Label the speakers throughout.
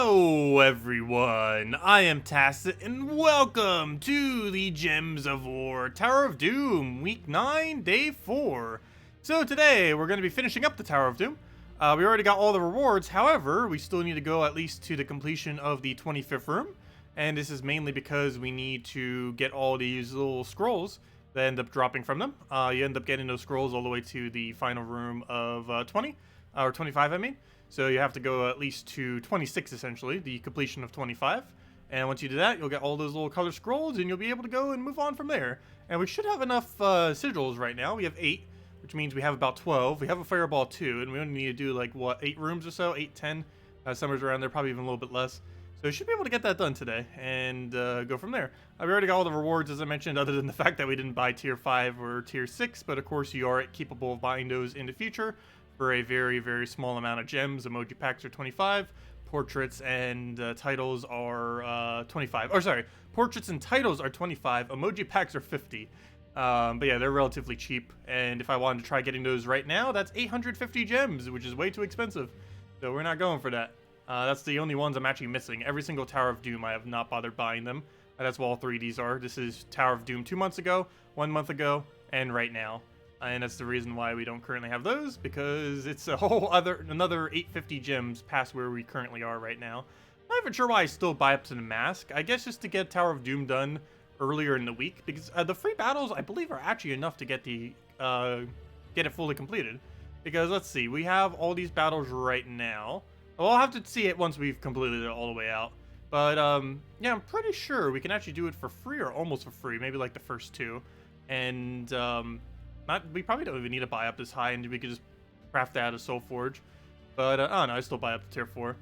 Speaker 1: Hello everyone, I am Tacet and welcome to the Gems of War Tower of Doom Week 9 Day 4. So today we're going to be finishing up the Tower of Doom. We already got all the rewards, however we still need to go at least to the completion of the 25th room. And this is mainly because we need to get all these little scrolls that end up dropping from them. You end up getting those scrolls all the way to the final room of 20, or 25 I mean. So you have to go at least to 26 essentially, the completion of 25. And once you do that, you'll get all those little color scrolls and you'll be able to go and move on from there. And we should have enough sigils right now. We have 8, which means we have about 12. We have a fireball too, and we only need to do like, what, 8 rooms or so? 8, 10? Somewhere around there, probably even a little bit less. So we should be able to get that done today and go from there. We already got all the rewards, as I mentioned, other than the fact that we didn't buy tier 5 or tier 6. But of course, you are capable of buying those in the future for a very, very small amount of gems. Emoji packs are 25. Portraits and titles are 25. Or sorry, portraits and titles are 25. Emoji packs are 50. But yeah, they're relatively cheap. And if I wanted to try getting those right now, that's 850 gems, which is way too expensive. So we're not going for that. That's the only ones I'm actually missing. Every single Tower of Doom, I have not bothered buying them. That's what all 3 of these are. This is Tower of Doom 2 months ago, 1 month ago, and right now. And that's the reason why we don't currently have those, because it's a whole another 850 gems past where we currently are right now. Not even sure why I still buy up to the mask. I guess just to get Tower of Doom done earlier in the week, because the free battles I believe are actually enough to get the get it fully completed. Because let's see, we have all these battles right now. Well, I'll have to see it once we've completed it all the way out. But yeah, I'm pretty sure we can actually do it for free or almost for free, maybe like the first 2. And we probably don't even need to buy up this high, and we could just craft that as Soul Forge. But I don't know, I still buy up to tier 4.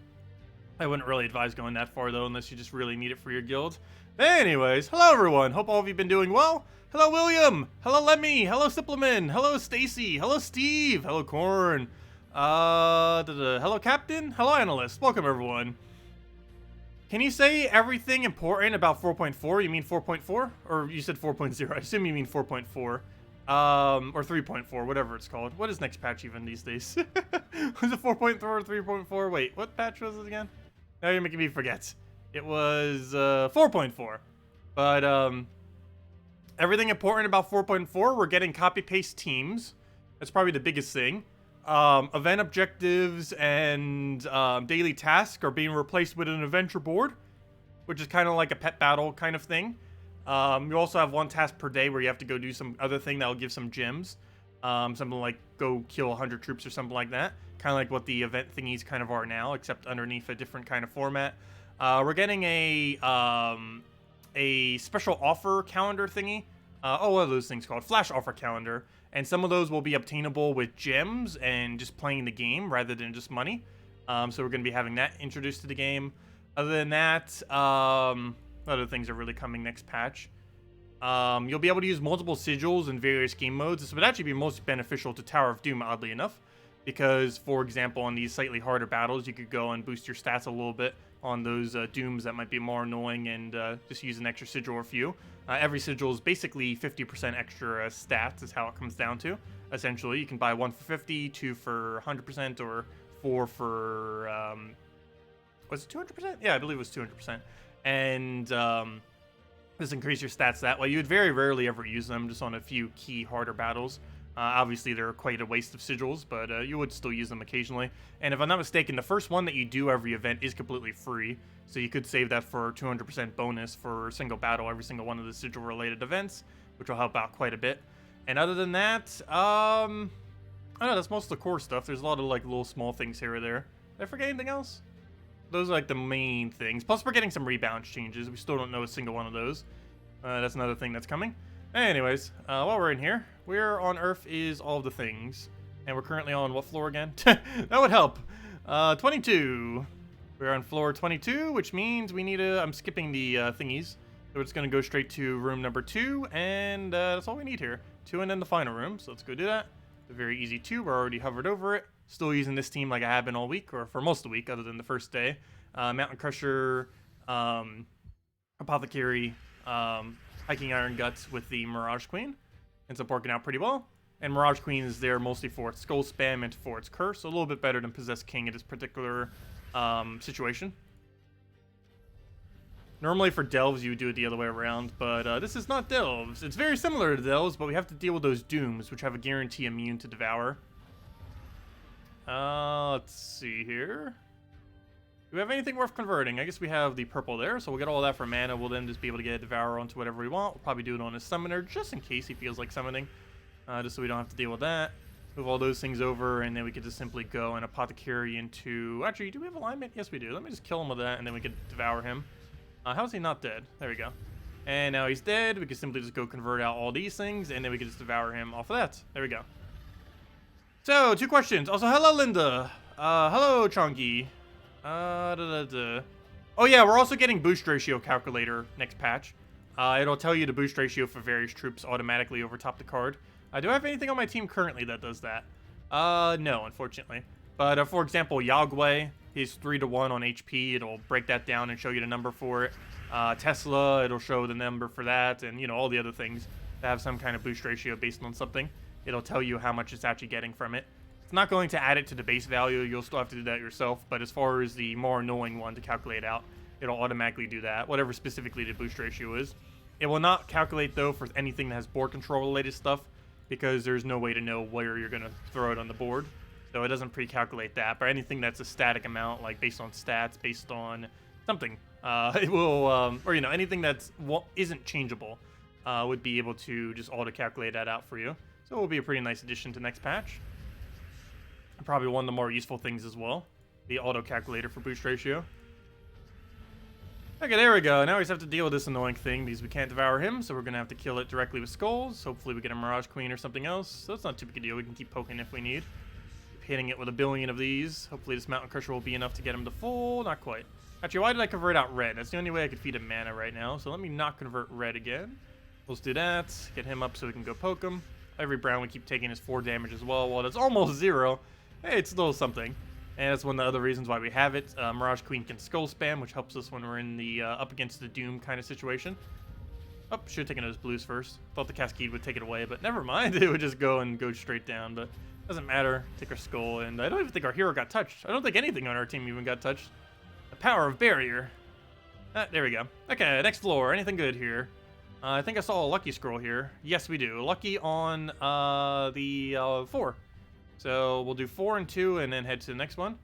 Speaker 1: I wouldn't really advise going that far though, unless you just really need it for your guild. Anyways, hello everyone. Hope all of you have been doing well. Hello William. Hello Lemmy. Hello Simpleman. Hello Stacy. Hello Steve. Hello Corn. Hello Captain. Hello Analyst. Welcome everyone. Can you say everything important about 4.4? You mean 4.4? Or you said 4.0? I assume you mean 4.4. Or 3.4, whatever it's called. What is next patch even these days? Was it 4.4 or 3.4? Wait, what patch was it again? Now you're making me forget. It was 4.4. But everything important about 4.4, we're getting copy-paste teams. That's probably the biggest thing. Event objectives and daily tasks are being replaced with an adventure board, which is kind of like a pet battle kind of thing. You also have 1 task per day where you have to go do some other thing that will give some gems. Something like go kill 100 troops or something like that. Kind of like what the event thingies kind of are now, except underneath a different kind of format. We're getting a special offer calendar thingy. What are those things called? Flash offer calendar. And some of those will be obtainable with gems and just playing the game rather than just money. So we're going to be having that introduced to the game. Other than that, other things are really coming next patch. You'll be able to use multiple sigils in various game modes. This would actually be most beneficial to Tower of Doom, oddly enough. Because, for example, on these slightly harder battles, you could go and boost your stats a little bit on those dooms that might be more annoying and just use an extra sigil or few. Every sigil is basically 50% extra stats is how it comes down to. Essentially, you can buy 1 for 50, 2 for 100%, or 4 for... was it 200%? Yeah, I believe it was 200%. And just increase your stats that way. You would very rarely ever use them, just on a few key harder battles. Obviously, they're quite a waste of sigils, but you would still use them occasionally. And if I'm not mistaken, the first one that you do every event is completely free. So you could save that for 200% bonus for a single battle, every single one of the sigil-related events, which will help out quite a bit. And other than that, I don't know, that's most of the core stuff. There's a lot of like little small things here or there. Did I forget anything else? Those are like the main things. Plus, we're getting some rebalance changes. We still don't know a single one of those. That's another thing that's coming. Anyways, while we're in here, where on Earth is all of the things? And we're currently on what floor again? That would help. 22. We're on floor 22, which means we need to... I'm skipping the thingies. So it's going to go straight to room number 2, and that's all we need here. 2 and then the final room, so let's go do that. It's a very easy 2. We're already hovered over it. Still using this team like I have been all week, or for most of the week, other than the first day. Mountain Crusher, Apothecary, Hiking Iron Guts with the Mirage Queen. Ends up working out pretty well. And Mirage Queen is there mostly for its Skull Spam and for its Curse. A little bit better than Possessed King in this particular situation. Normally for delves, you would do it the other way around, but this is not delves. It's very similar to delves, but we have to deal with those dooms, which have a guarantee immune to devour. Let's see here. Do we have anything worth converting? I guess we have the purple there, so we'll get all that for mana. We'll then just be able to get a devour onto whatever we want. We'll probably do it on a summoner, just in case he feels like summoning, just so we don't have to deal with that. Move all those things over, and then we could just simply go and apothecary into... Actually, do we have alignment? Yes, we do. Let me just kill him with that, and then we could devour him. How's he not dead? There we go. And now he's dead. We can simply just go convert out all these things, and then we can just devour him off of that. There we go. So, 2 questions. Also, hello, Linda. Hello, Chonky. Oh, yeah, we're also getting boost ratio calculator next patch. It'll tell you the boost ratio for various troops automatically over top the card. Do I have anything on my team currently that does that? No, unfortunately. But, for example, Yagway, he's 3-to-1 on HP. It'll break that down and show you the number for it. Tesla, it'll show the number for that, and, you know, all the other things that have some kind of boost ratio based on something. It'll tell you how much it's actually getting from it. It's not going to add it to the base value. You'll still have to do that yourself, but as far as the more annoying one to calculate out, it'll automatically do that, whatever specifically the boost ratio is. It will not calculate, though, for anything that has board control-related stuff, because there's no way to know where you're going to throw it on the board. So it doesn't pre-calculate that. But anything that's a static amount, like based on stats, based on something, it will, or, you know, anything that's isn't changeable would be able to just auto-calculate that out for you. So it will be a pretty nice addition to next patch. Probably one of the more useful things as well, the auto-calculator for boost ratio. Okay, there we go. Now we just have to deal with this annoying thing because we can't devour him, so we're going to have to kill it directly with skulls. Hopefully we get a Mirage Queen or something else. So it's not too big a deal. We can keep poking if we need. Keep hitting it with 1 billion of these. Hopefully this Mountain Crusher will be enough to get him to full. Not quite. Actually, why did I convert out red? That's the only way I could feed him mana right now. So let me not convert red again. Let's do that. Get him up so we can go poke him. Every brown we keep taking is 4 damage as well. While it's almost 0, hey, it's still something. And that's one of the other reasons why we have it. Mirage Queen can skull spam, which helps us when we're in the up against the Doom kind of situation. Oh, should have taken those blues first. Thought the Cascade would take it away, but never mind. It would just go straight down, but doesn't matter. Take our skull, and I don't even think our hero got touched. I don't think anything on our team even got touched. The power of barrier. There we go. Okay, next floor. Anything good here? I think I saw a lucky scroll here. Yes, we do. Lucky on the 4. So we'll do 4 and 2 and then head to the next one.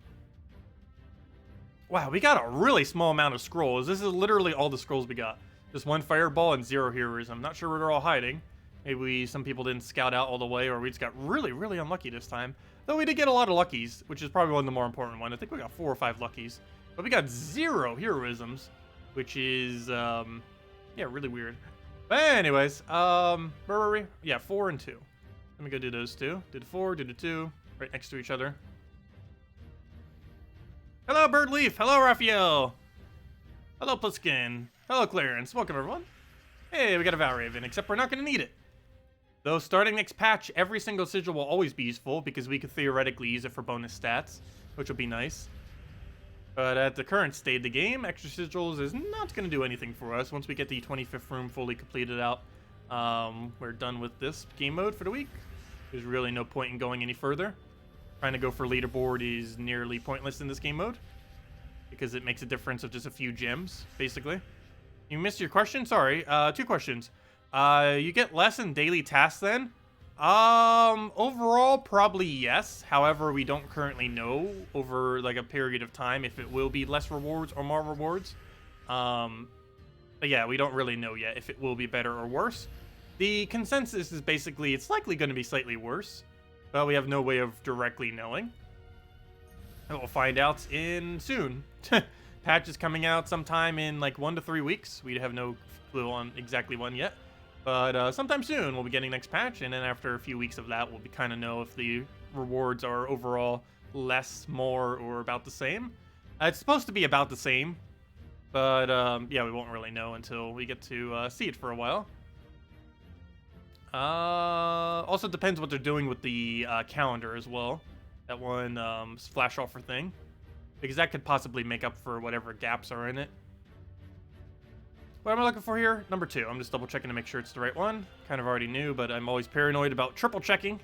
Speaker 1: Wow, we got a really small amount of scrolls. This is literally all the scrolls we got. Just 1 fireball and 0 heroism. Not sure where they're all hiding. Maybe some people didn't scout out all the way, or we just got really, really unlucky this time. Though we did get a lot of luckies, which is probably one of the more important ones. I think we got 4 or 5 luckies. But we got 0 heroisms, which is, yeah, really weird. But anyways, where were we? Yeah, 4 and 2. Let me go do those 2. Do the 4, do the 2, right next to each other. Hello, Birdleaf. Hello, Raphael. Hello, Pliskin. Hello, Clarence. Welcome, everyone. Hey, we got a Valraven, except we're not going to need it. Though starting next patch, every single sigil will always be useful because we could theoretically use it for bonus stats, which will be nice. But at the current state of the game, extra sigils is not going to do anything for us. Once we get the 25th room fully completed out, we're done with this game mode for the week. There's really no point in going any further. Trying to go for leaderboard is nearly pointless in this game mode because it makes a difference of just a few gems, basically. You missed your question? Sorry. 2 questions. You get less in daily tasks then? Overall, probably yes. However, we don't currently know over like a period of time if it will be less rewards or more rewards. But yeah, we don't really know yet if it will be better or worse. The consensus is basically it's likely going to be slightly worse, but we have no way of directly knowing. And we'll find out in soon. Patch is coming out sometime in like 1 to 3 weeks. We have no clue on exactly when yet. But sometime soon we'll be getting next patch, and then after a few weeks of that, we'll be kind of know if the rewards are overall less, more, or about the same. It's supposed to be about the same, but yeah, we won't really know until we get to see it for a while. Also depends what they're doing with the calendar as well. That one flash offer thing, because that could possibly make up for whatever gaps are in it. What am I looking for here? Number 2. I'm just double checking to make sure it's the right one. Kind of already knew, but I'm always paranoid about triple checking.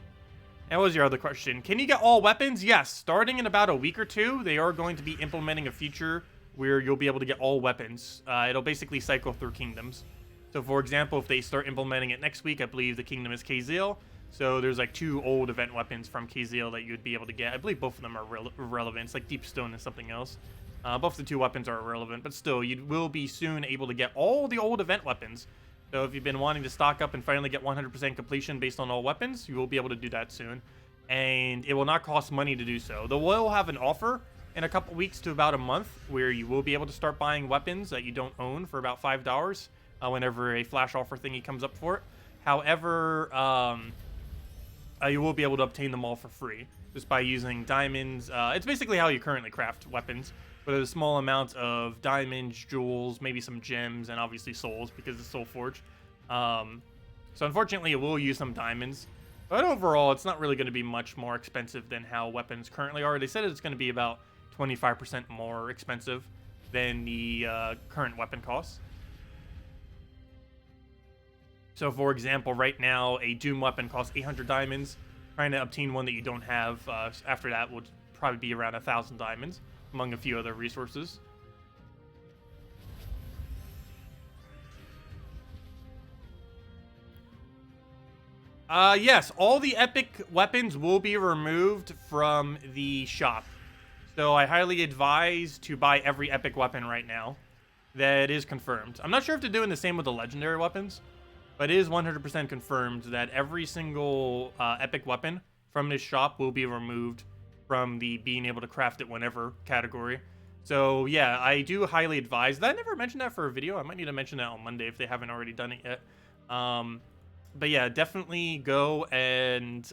Speaker 1: And what was your other question? Can you get all weapons? Yes. Starting in about a week or 2, they are going to be implementing a feature where you'll be able to get all weapons. It'll basically cycle through kingdoms. So for example, if they start implementing it next week, I believe the kingdom is Kazil. So there's like 2 old event weapons from Kazil that you'd be able to get. I believe both of them are relevant. It's like Deep Stone and something else. Both the 2 weapons are irrelevant, but still, you will be soon able to get all the old event weapons. So if you've been wanting to stock up and finally get 100% completion based on all weapons, you will be able to do that soon. And it will not cost money to do so. They will have an offer in a couple weeks to about a month where you will be able to start buying weapons that you don't own for about $5 whenever a flash offer thingy comes up for it. However, you will be able to obtain them all for free just by using diamonds. It's basically how you currently craft weapons, but a small amount of diamonds, jewels, maybe some gems, and obviously souls because it's Soul Forge. So unfortunately, it will use some diamonds, but overall, it's not really going to be much more expensive than how weapons currently are. They said it's going to be about 25% more expensive than the current weapon costs. So for example, right now, a Doom weapon costs 800 diamonds. Trying to obtain one that you don't have after that would probably be around 1,000 diamonds, among a few other resources. Yes, all the epic weapons will be removed from the shop. So I highly advise to buy every epic weapon right now. That is confirmed. I'm not sure if they're doing the same with the legendary weapons, but it is 100% confirmed that every single epic weapon from this shop will be removed from the being able to craft it whenever category. So yeah, I do highly advise. Did I never mention that for a video? I might need to mention that on Monday if they haven't already done it yet. But yeah, definitely go and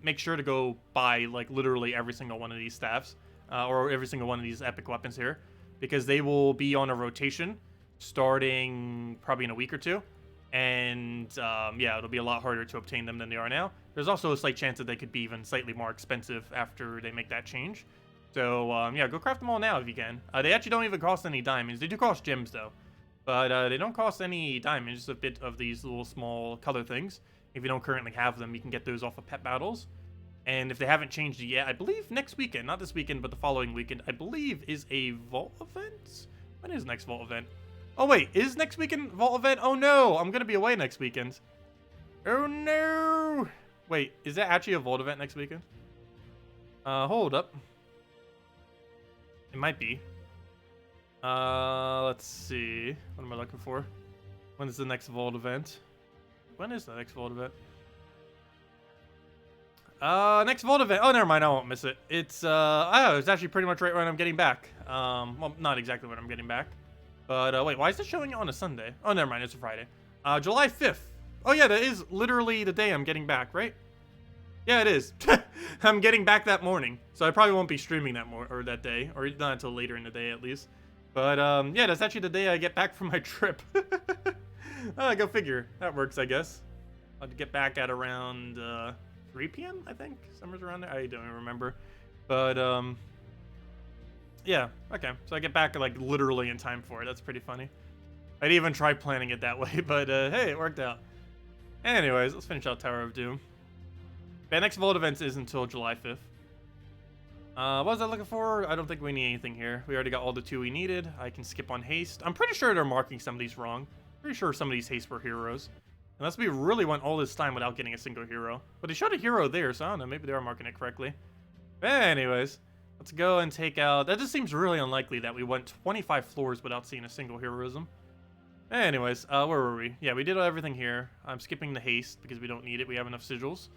Speaker 1: make sure to go buy like literally every single one of these staffs or every single one of these epic weapons here, because they will be on a rotation starting probably in a week or 2. And yeah, it'll be a lot harder to obtain them than they are now. There's also a slight chance that they could be even slightly more expensive after they make that change. So yeah, go craft them all now if you can. They actually don't even cost any diamonds. They do cost gems though, but they don't cost any diamonds, just a bit of these little small color things. If you don't currently have them, you can get those off of pet battles. And if they haven't changed it yet, I believe next weekend, not this weekend, but the following weekend, I believe is a vault event. When is next vault event? Oh wait, is next weekend vault event? Oh no, I'm gonna be away next weekend. Oh no! Wait, is that actually a vault event next weekend? Hold up. It might be. Let's see. What am I looking for? When is the next vault event? When is the next vault event? Next vault event. Oh, never mind. I won't miss it. It's it's actually pretty much right when I'm getting back. Well, not exactly when I'm getting back. But, wait, why is it showing on a Sunday? Oh, never mind, it's a Friday. July 5th. Oh, yeah, that is literally the day I'm getting back, right? Yeah, it is. I'm getting back that morning, so I probably won't be streaming that day, or not until later in the day, at least. But, yeah, that's actually the day I get back from my trip. Go figure. That works, I guess. I'll get back at around, 3 p.m., I think? Somewhere around there? I don't even remember. But, yeah, okay. So I get back like literally in time for it. That's pretty funny. I'd even try planning it that way, but hey, it worked out. Anyways, let's finish out Tower of Doom. The next vault event is until July 5th. What was I looking for? I don't think we need anything here. We already got all the 2 we needed. I can skip on haste. I'm pretty sure they're marking some of these wrong. Pretty sure some of these haste were heroes. Unless we really went all this time without getting a single hero. But they showed a hero there, so I don't know. Maybe they are marking it correctly. But anyways. Let's go and take out... That just seems really unlikely that we went 25 floors without seeing a single heroism. Anyways, where were we? Yeah, we did everything here. I'm skipping the haste because we don't need it. We have enough sigils.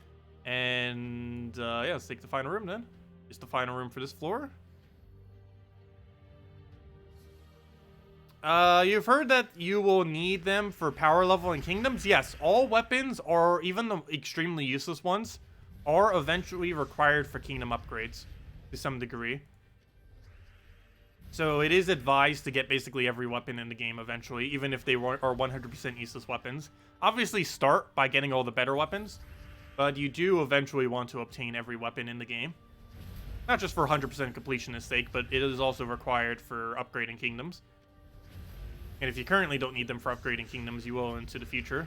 Speaker 1: And, yeah, let's take the final room then. It's the final room for this floor. You've heard that you will need them for power level in kingdoms? Yes, all weapons, or even the extremely useless ones, are eventually required for kingdom upgrades. To some degree. So it is advised to get basically every weapon in the game eventually, even if they are 100% useless weapons. Obviously start by getting all the better weapons, but you do eventually want to obtain every weapon in the game. Not just for 100% completionist sake, but it is also required for upgrading kingdoms. And if you currently don't need them for upgrading kingdoms, you will into the future.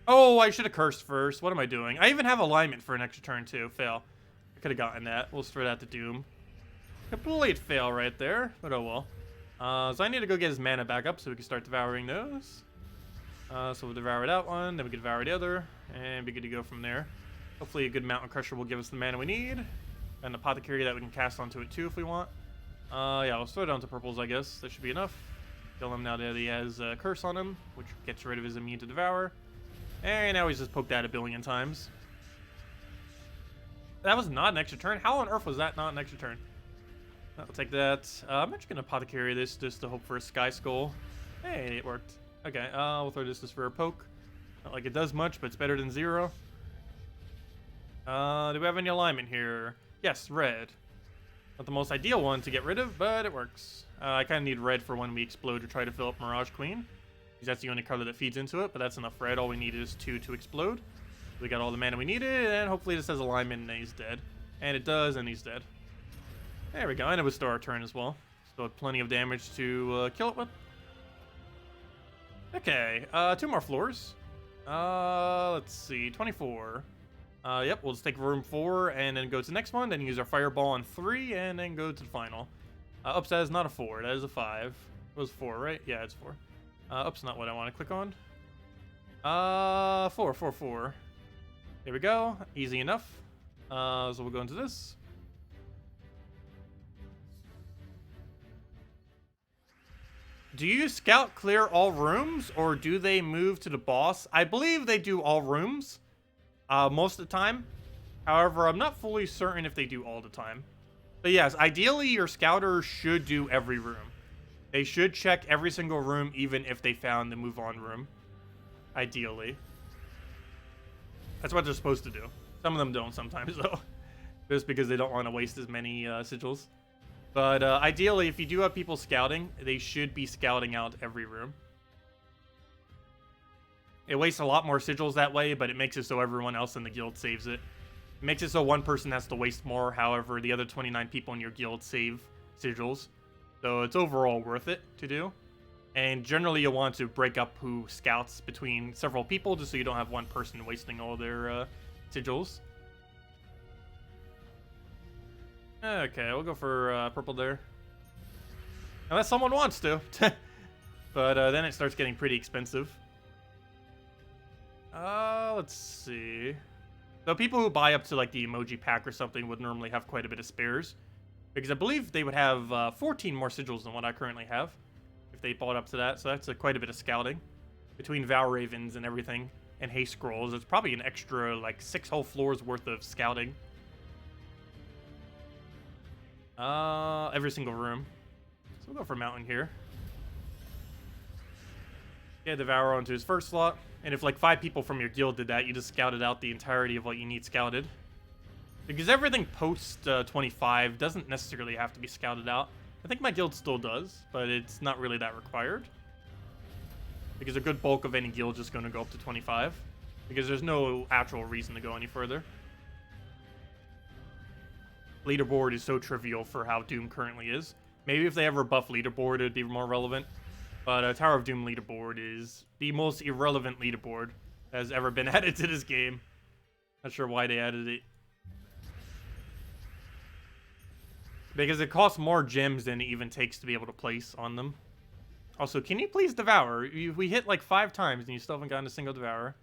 Speaker 1: Oh, I should have cursed first. What am I doing? I even have alignment for an extra turn too. Fail. Could have gotten that. We'll throw that to Doom. Complete fail right there, but oh well. So I need to go get his mana back up so we can start devouring those. So we'll devour that one, then we can devour the other, and be good to go from there. Hopefully a good Mountain Crusher will give us the mana we need. And an Apothecary that we can cast onto it too if we want. Yeah, let's throw it onto purples, I guess. That should be enough. Kill him now that he has a curse on him, which gets rid of his immune to devour. And now he's just poked at a billion times. That was not an extra turn? How on earth was that not an extra turn? I'll take that. I'm actually going to Apothecary this just to hope for a Sky Skull. Hey, it worked. Okay, we'll throw this just for a poke. Not like it does much, but it's better than 0. Do we have any alignment here? Yes, red. Not the most ideal one to get rid of, but it works. I kind of need red for when we explode to try to fill up Mirage Queen. Because that's the only color that feeds into it, but that's enough red. All we need is 2 to explode. We got all the mana we needed, and hopefully this has alignment and he's dead. And it does, and he's dead. There we go, and it was still our turn as well. Still had plenty of damage to kill it with. Okay, 2 more floors. Let's see, 24. Yep, we'll just take room 4 and then go to the next one, then use our fireball on 3 and then go to the final. Ups, that is not a 4, that is a 5. It was 4, right? Yeah, it's 4. Ups, not what I want to click on. 4, 4, 4. There we go, easy enough. So we'll go into this. Do you scout clear all rooms, or do they move to the boss? I believe they do all rooms. Most of the time. However, I'm not fully certain if they do all the time. But yes, ideally your scouter should do every room. They should check every single room even if they found the move on room. Ideally. That's what they're supposed to do. Some of them don't sometimes though. Just because they don't want to waste as many sigils. But ideally, if you do have people scouting, they should be scouting out every room. It wastes a lot more sigils that way, but it makes it so everyone else in the guild saves it. It makes it so one person has to waste more, however, the other 29 people in your guild save sigils. So it's overall worth it to do. And generally you'll want to break up who scouts between several people, just so you don't have one person wasting all their sigils. Okay, we'll go for purple there. Unless someone wants to. But then it starts getting pretty expensive. Let's see. So people who buy up to like the emoji pack or something would normally have quite a bit of spares. Because I believe they would have 14 more sigils than what I currently have. If they bought up to that. So that's quite a bit of scouting. Between Vow Ravens and everything. And Haste Scrolls. It's probably an extra like 6 whole floors worth of scouting. Every single room. So we'll go for Mountain here. Yeah, Devour onto his first slot. And if like 5 people from your guild did that, you just scouted out the entirety of what you need scouted. Because everything post 25 doesn't necessarily have to be scouted out. I think my guild still does, but it's not really that required. Because a good bulk of any guild is just going to go up to 25. Because there's no actual reason to go any further. Leaderboard is so trivial for how Doom currently is. Maybe if they ever buff leaderboard, it would be more relevant. But Tower of Doom leaderboard is the most irrelevant leaderboard that has ever been added to this game. Not sure why they added it. Because it costs more gems than it even takes to be able to place on them. Also, can you please devour? We hit like 5 times and you still haven't gotten a single devour.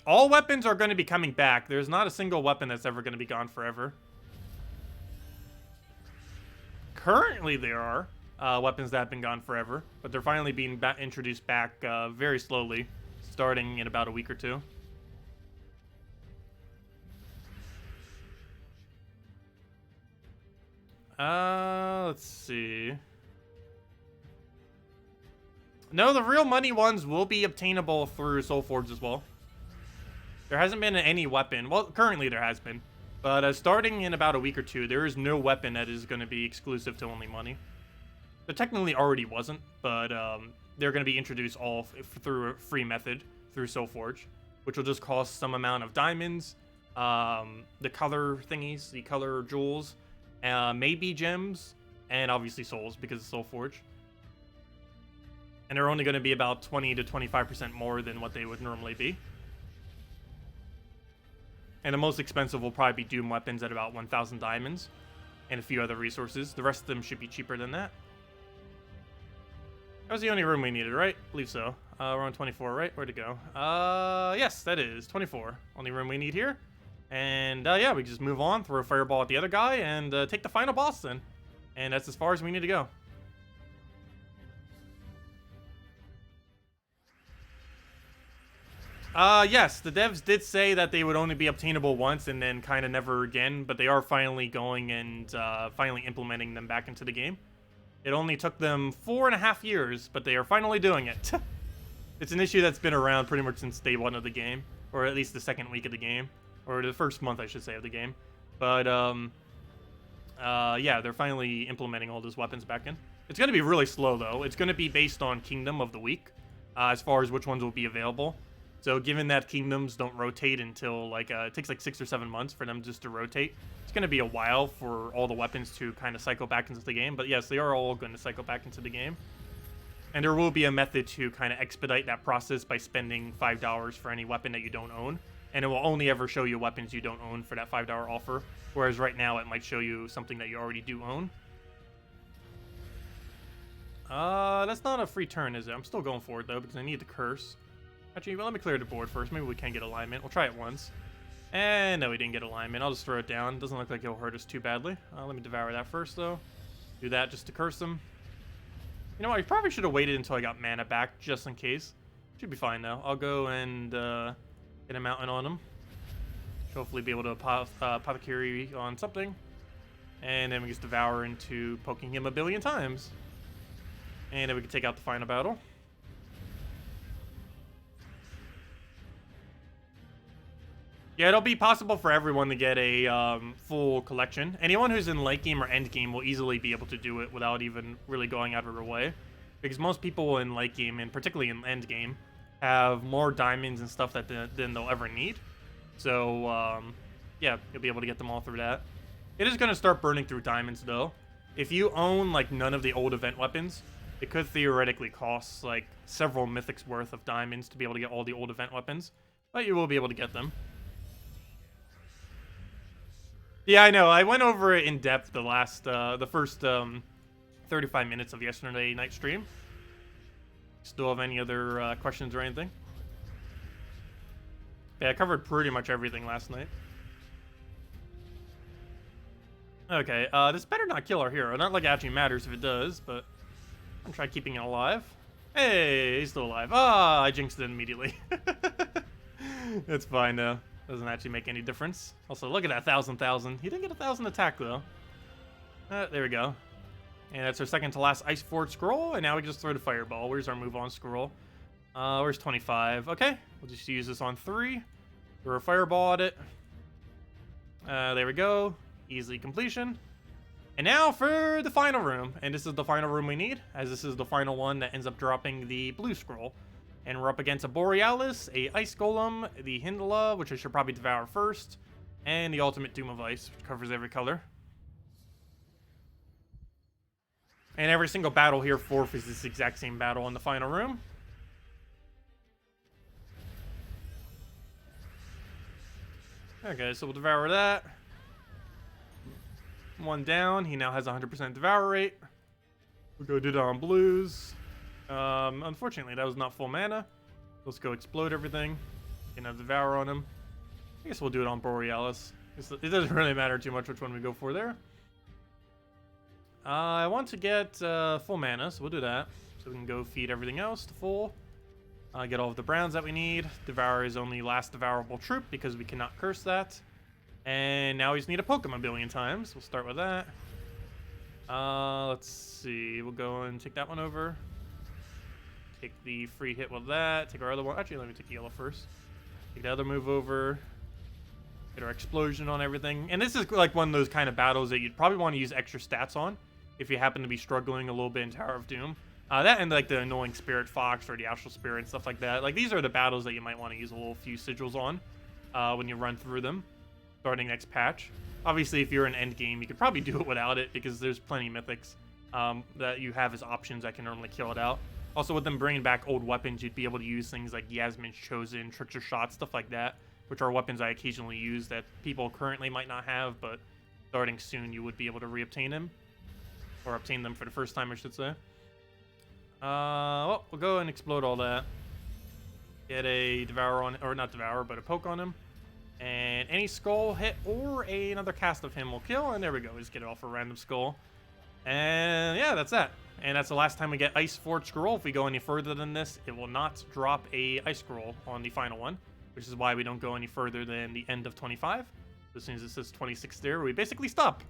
Speaker 1: All weapons are going to be coming back. There's not a single weapon that's ever going to be gone forever. Currently, there are weapons that have been gone forever, but they're finally being introduced back very slowly, starting in about a week or 2. Let's see. No, the real money ones will be obtainable through Soulforge as well. There hasn't been any weapon. Well, currently there has been. But starting in about a week or 2, there is no weapon that is going to be exclusive to only money. There technically already wasn't, but they're going to be introduced all through a free method, through Soulforge, which will just cost some amount of diamonds, the color thingies, the color jewels, maybe gems, and obviously souls because of Soulforge. And they're only going to be about 20 to 25% more than what they would normally be. And the most expensive will probably be Doom weapons at about 1,000 diamonds. And a few other resources. The rest of them should be cheaper than that. That was the only room we needed, right? I believe so. We're on 24, right? Where'd it go? Yes, that is 24. Only room we need here. And yeah, we can just move on, throw a fireball at the other guy, and take the final boss then. And that's as far as we need to go. Yes, the devs did say that they would only be obtainable once and then kind of never again, but they are finally going and finally implementing them back into the game. It only took them 4.5 years, but they are finally doing it. It's an issue that's been around pretty much since day one of the game, or at least the second week of the game, or the first month, I should say, of the game. But, yeah, they're finally implementing all those weapons back in. It's going to be really slow, though. It's going to be based on Kingdom of the Week, as far as which ones will be available. So given that kingdoms don't rotate until, like, it takes like 6 or 7 months for them just to rotate, it's going to be a while for all the weapons to kind of cycle back into the game. But yes, they are all going to cycle back into the game. And there will be a method to kind of expedite that process by spending $5 for any weapon that you don't own. And it will only ever show you weapons you don't own for that $5 offer. Whereas right now, it might show you something that you already do own. That's not a free turn, is it? I'm still going for it, though, because I need the curse. Actually, well, let me clear the board first. Maybe we can get alignment. We'll try it once. And no, we didn't get alignment. I'll just throw it down. Doesn't look like it'll hurt us too badly. Let me devour that first, though. Do that just to curse him. You know what? I probably should have waited until I got mana back, just in case. Should be fine, though. I'll go and get a mountain on him. Should hopefully be able to apothecary on something. And then we just devour into poking him a billion times. And then we can take out the final battle. Yeah, it'll be possible for everyone to get a full collection. Anyone who's in late game or end game will easily be able to do it without even really going out of their way. Because most people in late game, and particularly in end game, have more diamonds and stuff than they'll ever need. So, yeah, you'll be able to get them all through that. It is going to start burning through diamonds, though. If you own, like, none of the old event weapons, it could theoretically cost, like, several mythics worth of diamonds to be able to get all the old event weapons. But you will be able to get them. Yeah, I know. I went over it in depth the first 35 minutes of yesterday night stream. Still have any other questions or anything? Yeah, I covered pretty much everything last night. Okay, this better not kill our hero. Not like it actually matters if it does, but I'm trying keeping it alive. Hey, he's still alive. Ah, I jinxed it immediately. It's fine though. Doesn't actually make any difference. Also, look at that 1,000. He didn't get 1,000 attack, though. There we go. And that's our second to last Ice Forward scroll. And now we just throw the fireball. Where's our move on scroll? Where's 25? Okay. We'll just use this on 3. Throw a fireball at it. There we go. Easy completion. And now for the final room. And this is the final room we need, as this is the final one that ends up dropping the blue scroll. And we're up against a Borealis, a Ice Golem, the Hindla, which I should probably devour first, and the Ultimate Doom of Ice, which covers every color. And every single battle here forfeits this exact same battle in the final room. Okay, so we'll devour that. One down. He now has 100% devour rate. We'll go do that on blues. Unfortunately, that was not full mana. Let's go explode everything. Get a devour on him. I guess we'll do it on Borealis. It doesn't really matter too much which one we go for there. I want to get full mana, so we'll do that. So we can go feed everything else to full. Get all of the browns that we need. Devour is only last devourable troop because we cannot curse that. And now we just need to poke him a billion times. We'll start with that. Let's see. We'll go and take that one over. Take the free hit with that. Take our other one. Actually, let me take yellow first. Take the other move over. Get our explosion on everything. And this is like one of those kind of battles that you'd probably want to use extra stats on if you happen to be struggling a little bit in Tower of Doom. That and like the annoying Spirit Fox or the Astral Spirit and stuff like that. Like these are the battles that you might want to use a little few sigils on when you run through them starting next patch. Obviously, if you're in end game, you could probably do it without it because there's plenty of mythics that you have as options that can normally kill it out. Also, with them bringing back old weapons, you'd be able to use things like Yasmin's Chosen, Trickster Shot, stuff like that which are weapons I occasionally use that people currently might not have, but starting soon you would be able to reobtain them. Or obtain them for the first time, I should say. Well, we'll go and explode all that. Get a Devour on, or not Devour, but a Poke on him. And any skull hit or another cast of him will kill, and there we go. We just get it off a random skull. And yeah, that's that. And that's the last time we get Ice Forge Scroll. If we go any further than this, it will not drop a Ice Scroll on the final one, which is why we don't go any further than the end of 25. As soon as it says 26 there, we basically stop,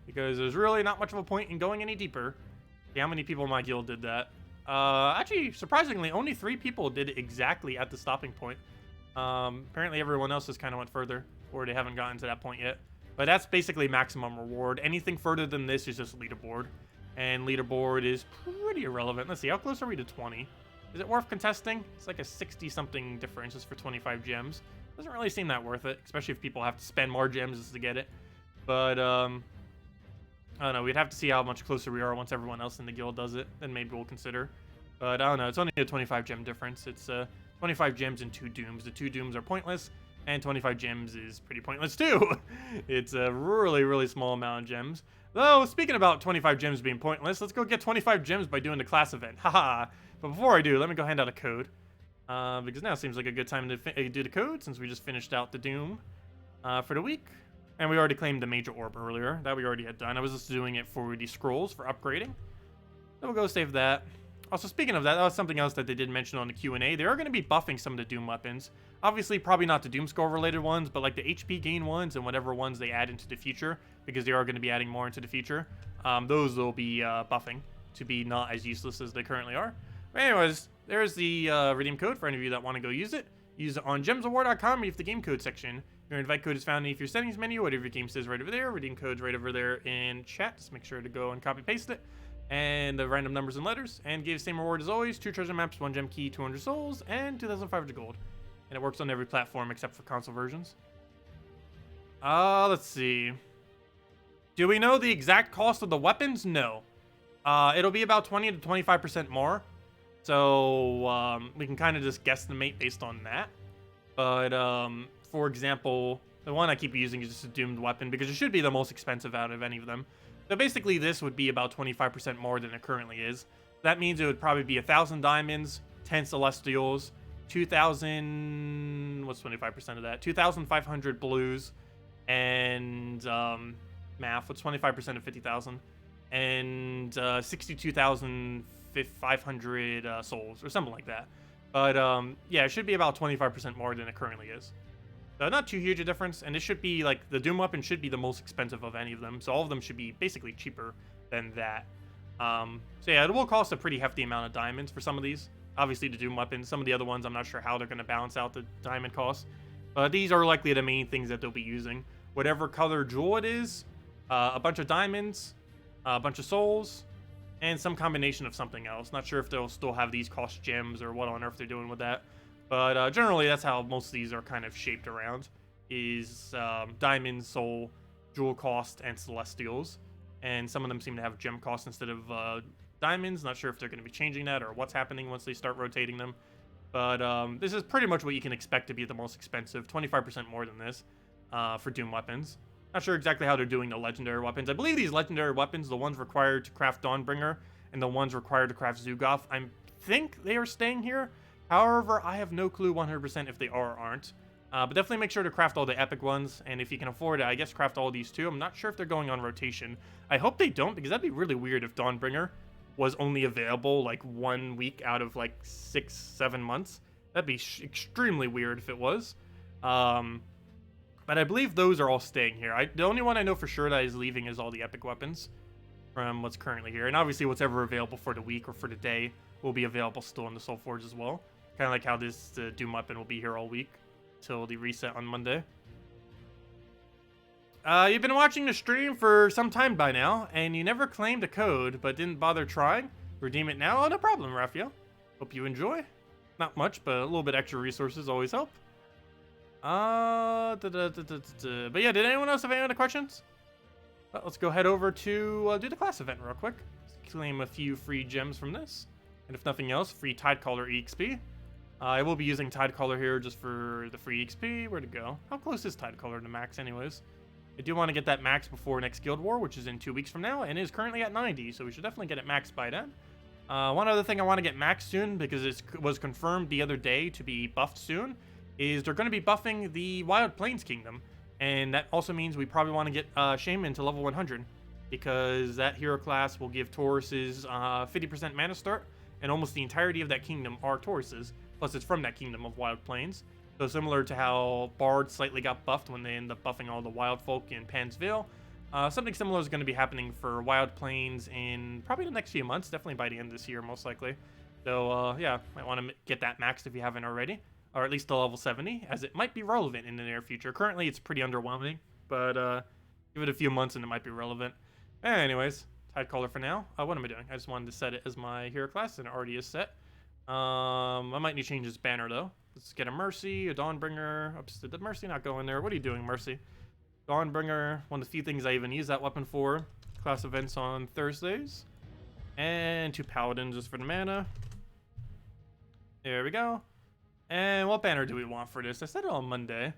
Speaker 1: because there's really not much of a point in going any deeper. See how many people in my guild did that. Actually, surprisingly, only 3 people did it exactly at the stopping point. Apparently everyone else has kind of went further, or they haven't gotten to that point yet. But that's basically maximum reward. Anything further than this is just leaderboard. And leaderboard is pretty irrelevant. Let's see, how close are we to 20? Is it worth contesting? It's like a 60-something difference just for 25 gems. Doesn't really seem that worth it, especially if people have to spend more gems just to get it. But, I don't know, we'd have to see how much closer we are once everyone else in the guild does it. Then maybe we'll consider. But I don't know, it's only a 25 gem difference. It's 25 gems and 2 dooms. The 2 dooms are pointless, and 25 gems is pretty pointless too. It's a really, really small amount of gems. Though, speaking about 25 gems being pointless, let's go get 25 gems by doing the class event. Haha. But before I do, let me go hand out a code. Because now seems like a good time to do the code, since we just finished out the doom for the week. And we already claimed the major orb earlier. That we already had done. I was just doing it for the scrolls for upgrading. So we'll go save that. Also, speaking of that, that was something else that they did mention on the Q&A. They are going to be buffing some of the Doom weapons. Obviously, probably not the Doom Skull related ones, but like the HP gain ones and whatever ones they add into the future, because they are going to be adding more into the future. Those will be buffing to be not as useless as they currently are. But anyways, there's the redeem code for any of you that want to go use it. Use it on gemsofwar.com. Leave the game code section. Your invite code is found in your settings menu. Whatever your game says right over there. Redeem code's right over there in chat. Just make sure to go and copy paste it. And the random numbers and letters, and give the same reward as always: 2 treasure maps, 1 gem key, 200 souls, and 2,500 gold. And it works on every platform except for console versions. Let's see. Do we know the exact cost of the weapons? No. It'll be about 20 to 25% more. So we can kind of just guesstimate based on that. But for example, the one I keep using is just a doomed weapon because it should be the most expensive out of any of them. So basically this would be about 25% more than it currently is. That means it would probably be 1,000 diamonds, 10 celestials, 2,000... what's 25% of that? 2,500 blues, and math, what's 25% of 50,000? And 62,500 souls, or something like that. But yeah, it should be about 25% more than it currently is. So not too huge a difference, and it should be, like, the Doom weapon should be the most expensive of any of them, so all of them should be basically cheaper than that. So yeah, it will cost a pretty hefty amount of diamonds for some of these. Obviously the Doom weapons, some of the other ones, I'm not sure how they're going to balance out the diamond cost. But these are likely the main things that they'll be using. Whatever color jewel it is, a bunch of diamonds, a bunch of souls, and some combination of something else. Not sure if they'll still have these cost gems or what on earth they're doing with that. But generally, that's how most of these are kind of shaped around, is diamond, soul, jewel cost, and celestials. And some of them seem to have gem cost instead of diamonds. Not sure if they're going to be changing that or what's happening once they start rotating them. But this is pretty much what you can expect to be the most expensive, 25% more than this for Doom weapons. Not sure exactly how they're doing the legendary weapons. I believe these legendary weapons, the ones required to craft Dawnbringer and the ones required to craft Zugoth, I think they are staying here. However, I have no clue 100% if they are or aren't. But definitely make sure to craft all the epic ones, and if you can afford it, I guess craft all these too. I'm not sure if they're going on rotation. I hope they don't, because that'd be really weird if Dawnbringer was only available like 1 week out of like 6-7 months. That'd be extremely weird if it was. But I believe those are all staying here. The only one I know for sure that is leaving is all the epic weapons from what's currently here. And obviously what's ever available for the week or for the day will be available still in the Soul Forge as well. Kind of like how this Doom weapon will be here all week till the reset on Monday. You've been watching the stream for some time by now, and you never claimed a code, but didn't bother trying. Redeem it now? Oh, no problem, Raphael. Hope you enjoy. Not much, but a little bit extra resources always help. But yeah, did anyone else have any other questions? Well, let's go head over to do the class event real quick. Let's claim a few free gems from this. And if nothing else, free Tidecaller EXP. I will be using Tidecaller here just for the free XP. Where'd it go? How close is Tidecaller to max anyways? I do want to get that max before next Guild War, which is in 2 weeks from now, and is currently at 90, so we should definitely get it maxed by then. One other thing I want to get maxed soon, because it was confirmed the other day to be buffed soon, is they're going to be buffing the Wild Plains Kingdom. And that also means we probably want to get Shaman to level 100, because that hero class will give Tauruses 50% mana start, and almost the entirety of that kingdom are Tauruses. Plus, it's from that kingdom of Wild Plains. So similar to how Bard slightly got buffed when they end up buffing all the wild folk in Pan's Veil, something similar is going to be happening for Wild Plains in probably the next few months, definitely by the end of this year, most likely. So, yeah, might want to get that maxed if you haven't already, or at least to level 70, as it might be relevant in the near future. Currently, it's pretty underwhelming, but give it a few months and it might be relevant. Anyways, Tidecaller for now. What am I doing? I just wanted to set it as my hero class, and it already is set. I might need to change this banner, though. Let's get a Mercy, a Dawnbringer. Oops, did the Mercy not go in there? What are you doing, Mercy? Dawnbringer, one of the few things I even use that weapon for. Class events on Thursdays. And 2 Paladins just for the mana. There we go. And what banner do we want for this? I said it on Monday.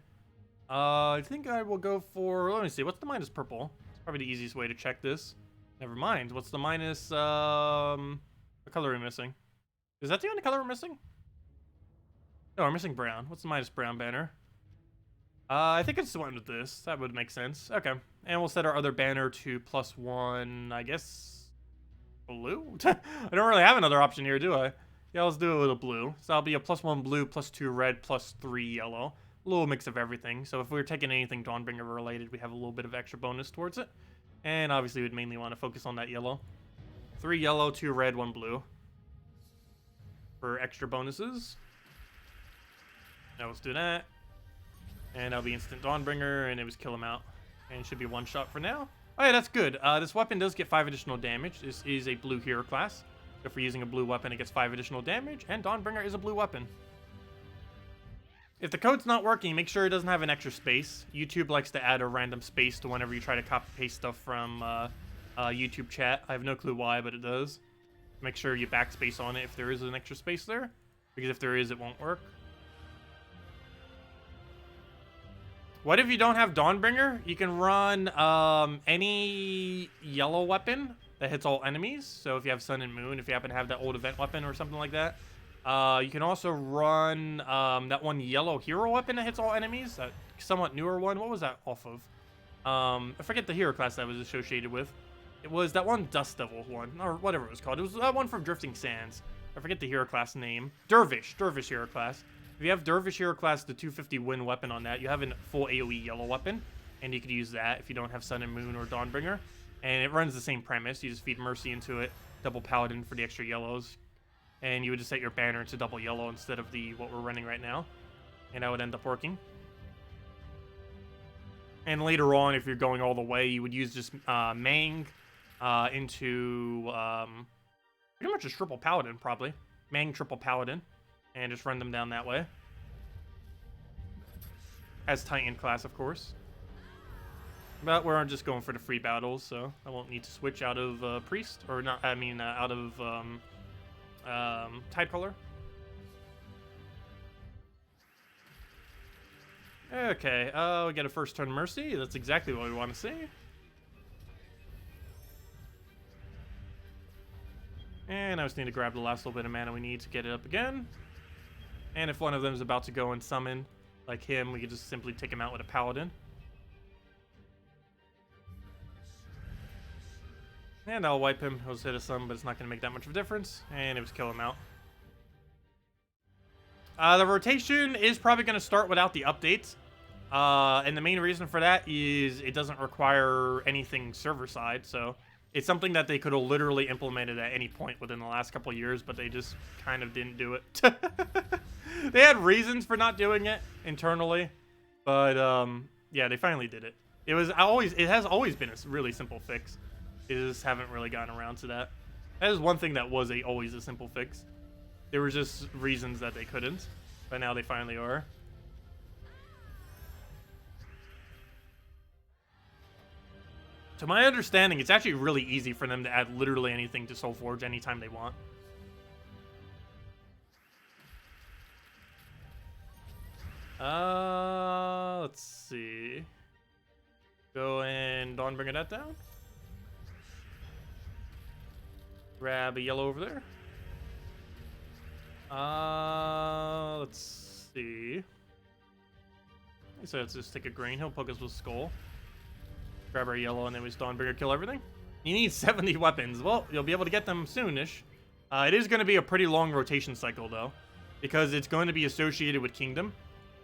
Speaker 1: I think I will go for... Let me see. What's the minus purple? It's probably the easiest way to check this. Never mind. What's the minus... What color are we missing? Is that the only color we're missing? No, we're missing brown. What's the minus brown banner? I think it's the one with this. That would make sense. Okay. And we'll set our other banner to +1, I guess, blue? I don't really have another option here, do I? Yeah, let's do a little blue. So that'll be a +1 blue, +2 red, +3 yellow. A little mix of everything. So if we were taking anything Dawnbringer related, we have a little bit of extra bonus towards it. And obviously we'd mainly want to focus on that yellow. 3 yellow, 2 red, 1 blue. For extra bonuses. Now let's do that. And that'll be instant Dawnbringer, and it was kill him out. And it should be 1 shot for now. Oh yeah, that's good. This weapon does get 5 additional damage. This is a blue hero class. So if we're using a blue weapon, it gets 5 additional damage, and Dawnbringer is a blue weapon. If the code's not working, make sure it doesn't have an extra space. YouTube likes to add a random space to whenever you try to copy-paste stuff from YouTube chat. I have no clue why, but it does. Make sure you backspace on it if there is an extra space there, because if there is, it won't work. What if you don't have Dawnbringer? You can run any yellow weapon that hits all enemies. So if you have Sun and Moon, if you happen to have that old event weapon or something like that. You can also run that one yellow hero weapon that hits all enemies. That somewhat newer one. What was that off of? I forget the hero class that was associated with. It was that one Dust Devil one, or whatever it was called. It was that one from Drifting Sands. I forget the hero class name. Dervish hero class. If you have Dervish hero class, the 250 win weapon on that, you have a full AoE yellow weapon, and you could use that if you don't have Sun and Moon or Dawnbringer. And it runs the same premise. You just feed Mercy into it, double Paladin for the extra yellows, and you would just set your banner to double yellow instead of what we're running right now, and that would end up working. And later on, if you're going all the way, you would use just Mang into pretty much just triple Paladin, probably. Mang triple Paladin. And just run them down that way. As Titan class, of course. But we're just going for the free battles, so I won't need to switch out of Priest. Or not, I mean, out of Tidecaller. Okay, we get a first turn Mercy. That's exactly what we want to see. And I just need to grab the last little bit of mana we need to get it up again. And if one of them is about to go and summon, like him, we could just simply take him out with a Paladin. And I'll wipe him. He'll just hit us some, but it's not going to make that much of a difference. And it was kill him out. The rotation is probably going to start without the updates. And the main reason for that is it doesn't require anything server-side, so... It's something that they could have literally implemented at any point within the last couple of years, but they just kind of didn't do it. They had reasons for not doing it internally, but yeah, they finally did it. It has always been a really simple fix. They just haven't really gotten around to that. That is one thing that was always a simple fix. There were just reasons that they couldn't, but now they finally are. To my understanding, it's actually really easy for them to add literally anything to Soulforge anytime they want. Go and Dawnbringer that down. Grab a yellow over there. Let's see. So let's just take a green. He'll poke us with Skull. Grab our yellow, and then we just Dawnbringer, kill everything. You need 70 weapons. Well, you'll be able to get them soonish. It is going to be a pretty long rotation cycle, though, because it's going to be associated with Kingdom,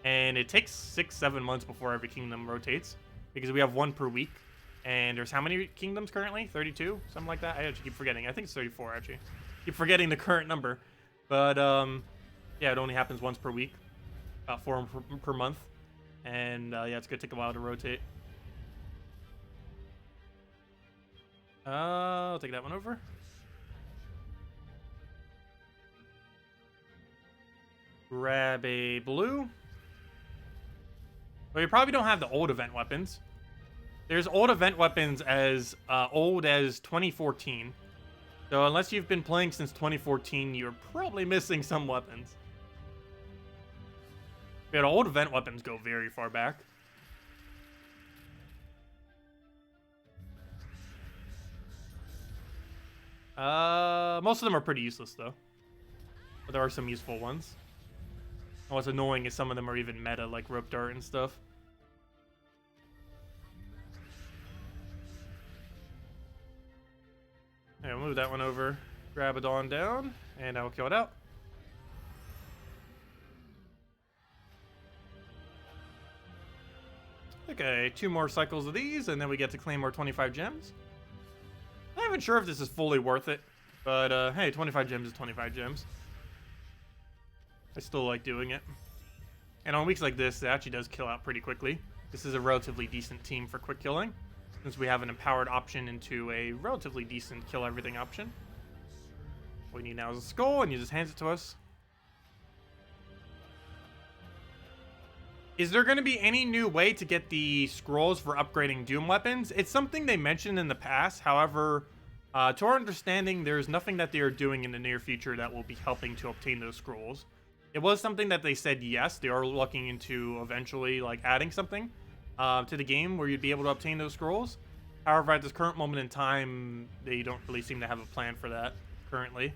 Speaker 1: and it takes 6-7 months before every Kingdom rotates, because we have one per week. And there's how many Kingdoms currently? 32? Something like that? I actually keep forgetting. I think it's 34, actually. Keep forgetting the current number. But, yeah, it only happens once per week. About 4 per month. And, yeah, it's going to take a while to rotate. I'll take that one over. Grab a blue. Well, you probably don't have the old event weapons. There's old event weapons as old as 2014. So unless you've been playing since 2014, you're probably missing some weapons. Yeah, the old event weapons go very far back. Most of them are pretty useless, though. But there are some useful ones. And what's annoying is some of them are even meta, like Rope Dart and stuff. Okay, we'll move that one over. Grab a Dawn down, and I will kill it out. Okay, 2 more cycles of these, and then we get to claim our 25 gems. I'm not even sure if this is fully worth it, but hey, 25 gems is 25 gems. I still like doing it. And on weeks like this, it actually does kill out pretty quickly. This is a relatively decent team for quick killing, since we have an empowered option into a relatively decent kill everything option. What we need now is a skull, and he just hands it to us. Is there going to be any new way to get the scrolls for upgrading Doom weapons? It's something they mentioned in the past. However, to our understanding, there's nothing that they are doing in the near future that will be helping to obtain those scrolls. It was something that they said, yes, they are looking into eventually like adding something to the game where you'd be able to obtain those scrolls. However, at this current moment in time, they don't really seem to have a plan for that currently.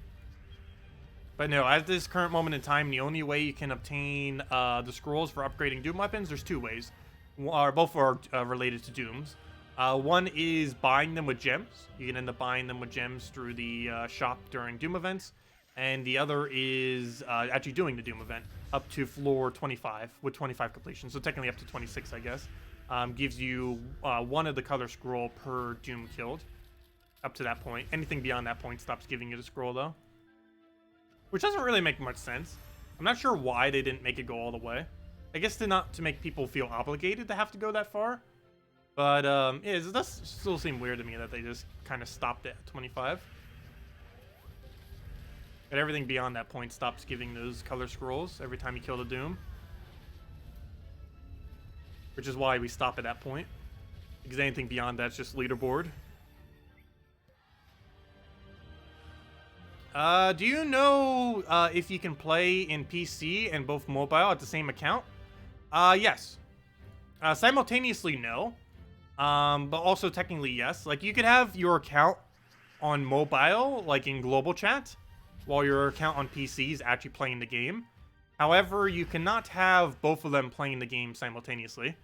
Speaker 1: But no, at this current moment in time, the only way you can obtain the scrolls for upgrading Doom weapons, there's 2 ways. Both are related to Dooms. One is buying them with gems. You can end up buying them with gems through the shop during Doom events. And the other is actually doing the Doom event up to floor 25 with 25 completion. So technically up to 26, I guess. Gives you 1 of the color scroll per Doom killed up to that point. Anything beyond that point stops giving you the scroll, though. Which doesn't really make much sense. I'm not sure why they didn't make it go all the way. I guess not to make people feel obligated to have to go that far. But yeah, it does still seem weird to me that they just kind of stopped at 25. But everything beyond that point stops giving those color scrolls every time you kill the Doom. Which is why we stop at that point. Because anything beyond that's just leaderboard. Do you know if you can play in PC and both mobile at the same account? Yes. Simultaneously, no. But also technically, yes. Like, you could have your account on mobile, like in global chat, while your account on PC is actually playing the game. However, you cannot have both of them playing the game simultaneously.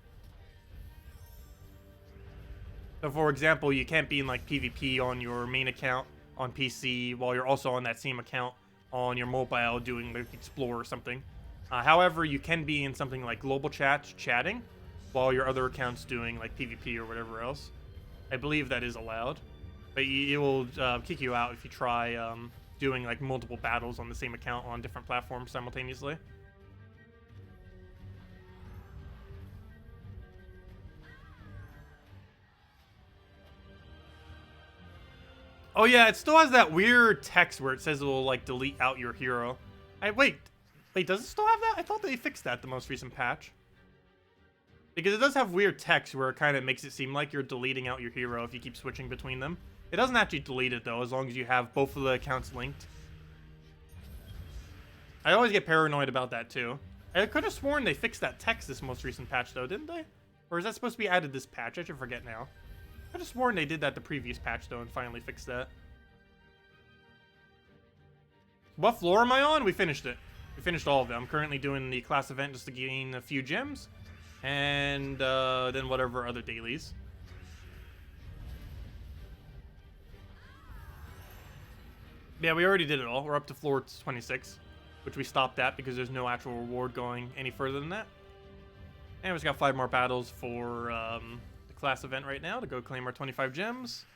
Speaker 1: So, for example, you can't be in, like, PvP on your main account on PC while you're also on that same account on your mobile doing like Explore or something. However, you can be in something like global chat chatting while your other account's doing like PvP or whatever else. I believe that is allowed, but it will kick you out if you try doing like multiple battles on the same account on different platforms simultaneously. Oh yeah, it still has that weird text where it says it will like delete out your hero. Wait, does it still have that? I thought they fixed that the most recent patch. Because it does have weird text where it kind of makes it seem like you're deleting out your hero if you keep switching between them. It doesn't actually delete it though, as long as you have both of the accounts linked. I always get paranoid about that too. I could have sworn they fixed that text this most recent patch though, didn't they? Or is that supposed to be added this patch? I should forget now. I just sworn they did that the previous patch, though, and finally fixed that. What floor am I on? We finished it. We finished all of them. I'm currently doing the class event just to gain a few gems. And then whatever other dailies. Yeah, we already did it all. We're up to floor 26, which we stopped at because there's no actual reward going any further than that. And we just got 5 more battles for the class event right now to go claim our 25 gems.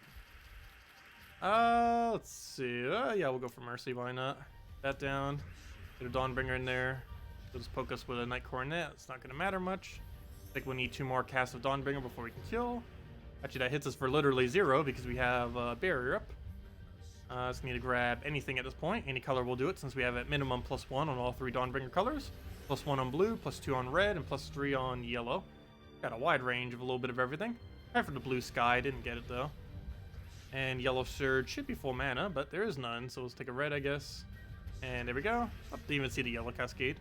Speaker 1: Let's see. Yeah, we'll go for Mercy. Why not? That down. Get a Dawnbringer in there. They'll just poke us with a Night Coronet. It's not going to matter much. I think we'll need 2 more casts of Dawnbringer before we can kill. Actually, that hits us for literally 0 because we have a barrier up. Just need to grab anything at this point. Any color will do it since we have at minimum +1 on all 3 Dawnbringer colors. +1 on blue, +2 on red, and +3 on yellow. Got a wide range of a little bit of everything. Tried for the blue sky, didn't get it though. And yellow surge should be full mana, but there is none, so let's take a red, I guess. And there we go. I didn't even see the yellow cascade.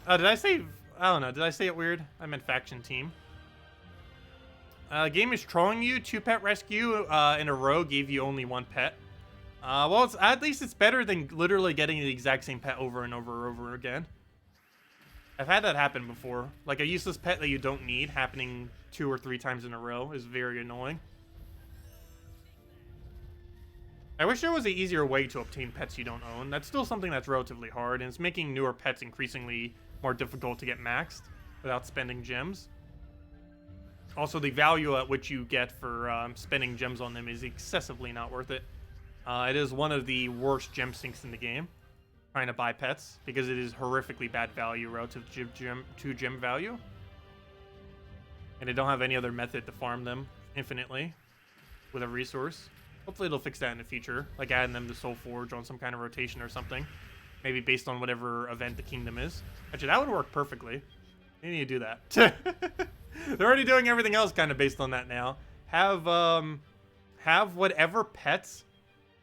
Speaker 1: Did I say... I don't know. Did I say it weird? I meant faction team. Game is trolling you. 2 pet rescue in a row gave you only 1 pet. Well, at least it's better than literally getting the exact same pet over and over and over again. I've had that happen before. Like a useless pet that you don't need happening 2 or 3 times in a row is very annoying. I wish there was an easier way to obtain pets you don't own. That's still something that's relatively hard, and it's making newer pets increasingly more difficult to get maxed without spending gems. Also, the value at which you get for spending gems on them is excessively not worth it. It is one of the worst gem sinks in the game, trying to buy pets, because it is horrifically bad value relative to gem value. And they don't have any other method to farm them infinitely with a resource. Hopefully it'll fix that in the future, like adding them to Soul Forge on some kind of rotation or something. Maybe based on whatever event the kingdom is. Actually, that would work perfectly. They need to do that. They're already doing everything else kind of based on that now. Have whatever pets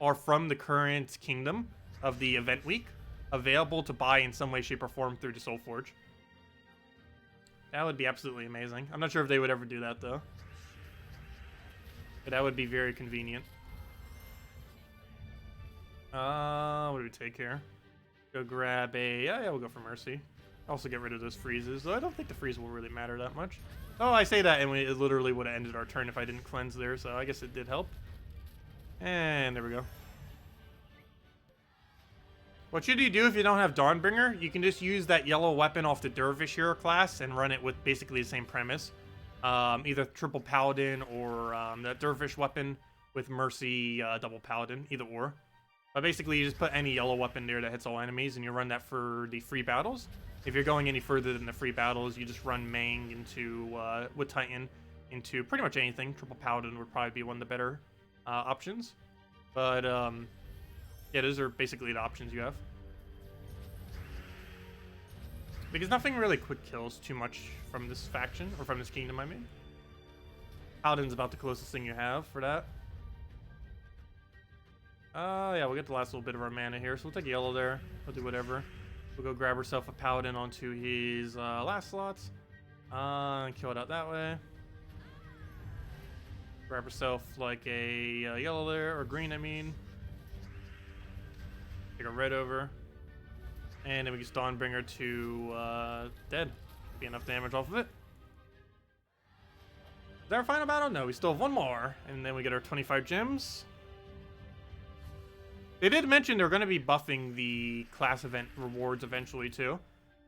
Speaker 1: are from the current kingdom of the event week available to buy in some way, shape, or form through the Soul Forge. That would be absolutely amazing. I'm not sure if they would ever do that, though. But that would be very convenient. What do we take here? Go grab a... Yeah, we'll go for Mercy. Also get rid of those freezes, though I don't think the freeze will really matter that much. Oh, I say that, and it literally would have ended our turn if I didn't cleanse there, so I guess it did help. And there we go. What should you do if you don't have Dawnbringer? You can just use that yellow weapon off the Dervish hero class and run it with basically the same premise. Either triple Paladin or that Dervish weapon with Mercy double Paladin, either or. But basically, you just put any yellow weapon there that hits all enemies, and you run that for the free battles. If you're going any further than the free battles, you just run Mang into, with Titan, into pretty much anything. Triple Paladin would probably be one of the better options. But, yeah, those are basically the options you have. Because nothing really quick kills too much from this faction, or from this kingdom, I mean. Paladin's about the closest thing you have for that. Yeah, we'll get the last little bit of our mana here, so we'll take a yellow there. We'll do whatever. We'll go grab ourselves a Paladin onto his last slots. And kill it out that way. Grab herself like a yellow there, or green, I mean. Take a red over. And then we just Dawnbringer to dead. Be enough damage off of it. Is that our final battle? No, we still have one more. And then we get our 25 gems. They did mention they're going to be buffing the class event rewards eventually too.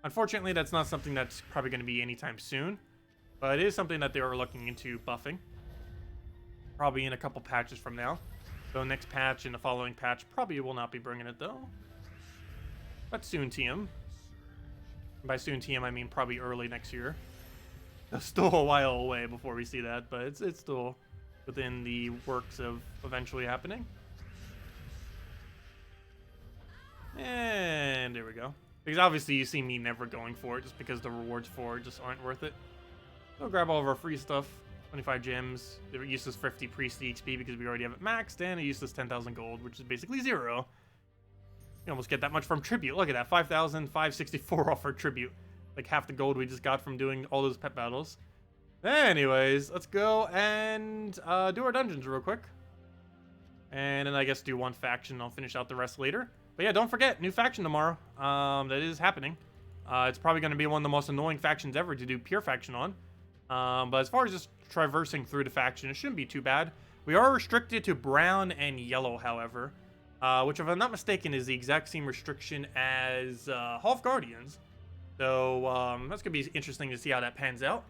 Speaker 1: Unfortunately, that's not something that's probably going to be anytime soon. But it is something that they are looking into buffing. Probably in a couple patches from now. So next patch and the following patch probably will not be bringing it though. But soon TM. By soon TM, I mean probably early next year. It's still a while away before we see that, but it's still within the works of eventually happening. And there we go. Because obviously you see me never going for it just because the rewards for it just aren't worth it. So grab all of our free stuff. 25 gems. They're useless 50 priest XP because we already have it maxed, and a useless 10,000 gold, which is basically 0. You almost get that much from tribute. Look at that, 5,564 off our tribute. like half the gold we just got from doing all those pet battles. Anyways, let's go and do our dungeons real quick. And then I guess do one faction. I'll finish out the rest later. But yeah, don't forget, new faction tomorrow. That is happening. It's probably going to be one of the most annoying factions ever to do pure faction on. But as far as just traversing through the faction, it shouldn't be too bad. We are restricted to brown and yellow, however. Which, if I'm not mistaken, is the exact same restriction as Half Guardians. So that's going to be interesting to see how that pans out.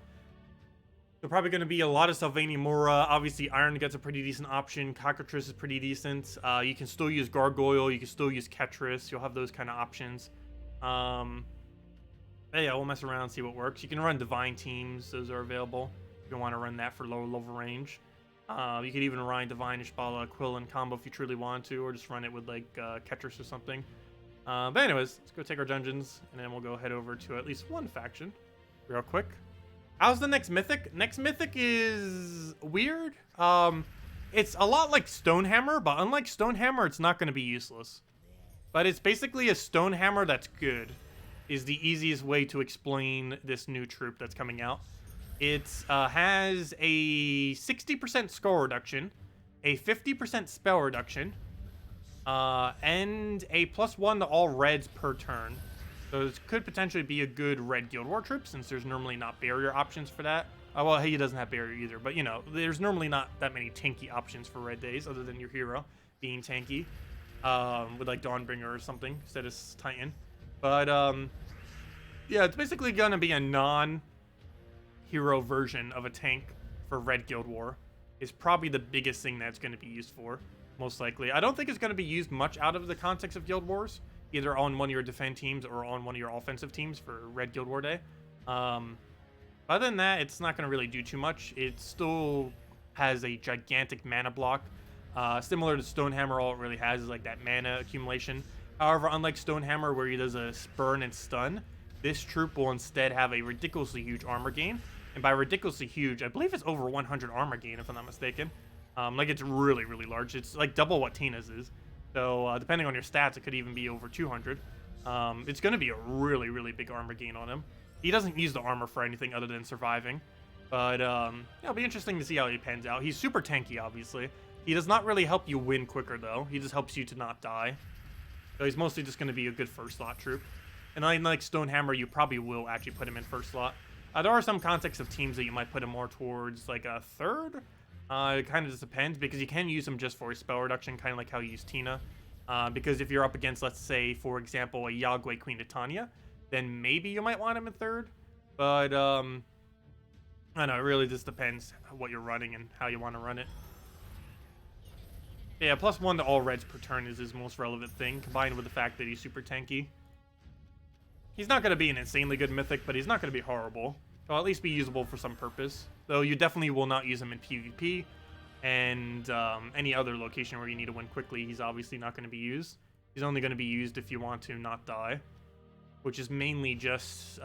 Speaker 1: So probably going to be a lot of Sylvania Mora. Obviously, Iron gets a pretty decent option. Cockatrice is pretty decent. You can still use Gargoyle. You can still use Ketris. You'll have those kind of options. But yeah, we'll mess around, see what works. You can run Divine Teams. Those are available if you want to run that for lower level range. You could even run Divine Ishbala, Quill, and combo if you truly want to, or just run it with like Ketris or something. But anyways, let's go take our dungeons, and then we'll go head over to at least one faction real quick. How's the next Mythic? Next Mythic is weird. It's a lot like Stonehammer, but unlike Stonehammer, it's not going to be useless. But it's basically a Stonehammer that's good, is the easiest way to explain this new troop that's coming out. It has a 60% skull reduction, a 50% spell reduction, and a +1 to all reds per turn. So this could potentially be a good red Guild War troop, since there's normally not barrier options for that. Well, he doesn't have barrier either, but you know, there's normally not that many tanky options for red days, other than your hero being tanky, with like Dawnbringer or something instead of Titan. But yeah, it's basically gonna be a non-hero version of a tank for red Guild War. Is probably the biggest thing that's going to be used for, most likely. I don't think it's going to be used much out of the context of Guild Wars, either on one of your defend teams or on one of your offensive teams for Red Guild War Day. Other than that, it's not going to really do too much. It still has a gigantic mana block. Similar to Stonehammer, all it really has is like that mana accumulation. However, unlike Stonehammer, where he does a burn and stun, this troop will instead have a ridiculously huge armor gain. And by ridiculously huge, I believe it's over 100 armor gain, if I'm not mistaken. Like, it's really, really large. It's like double what Tina's is. So, depending on your stats, it could even be over 200. It's going to be a really, really big armor gain on him. He doesn't use the armor for anything other than surviving. But, yeah, it'll be interesting to see how he pans out. He's super tanky, obviously. He does not really help you win quicker, though. He just helps you to not die. So he's mostly just going to be a good first slot troop. And unlike Stonehammer, you probably will actually put him in first slot. There are some contexts of teams that you might put him more towards, like, a third. It kind of just depends, because you can use him just for his spell reduction, kind of like how you use Tina. Because if you're up against, let's say, for example, a Yagwe Queen Titania, then maybe you might want him in third. But, I don't know, it really just depends what you're running and how you want to run it. Yeah, +1 to all reds per turn is his most relevant thing, combined with the fact that he's super tanky. He's not going to be an insanely good Mythic, but he's not going to be horrible. He'll at least be usable for some purpose. Though you definitely will not use him in PvP, and any other location where you need to win quickly, he's obviously not going to be used. He's only going to be used if you want to not die, which is mainly just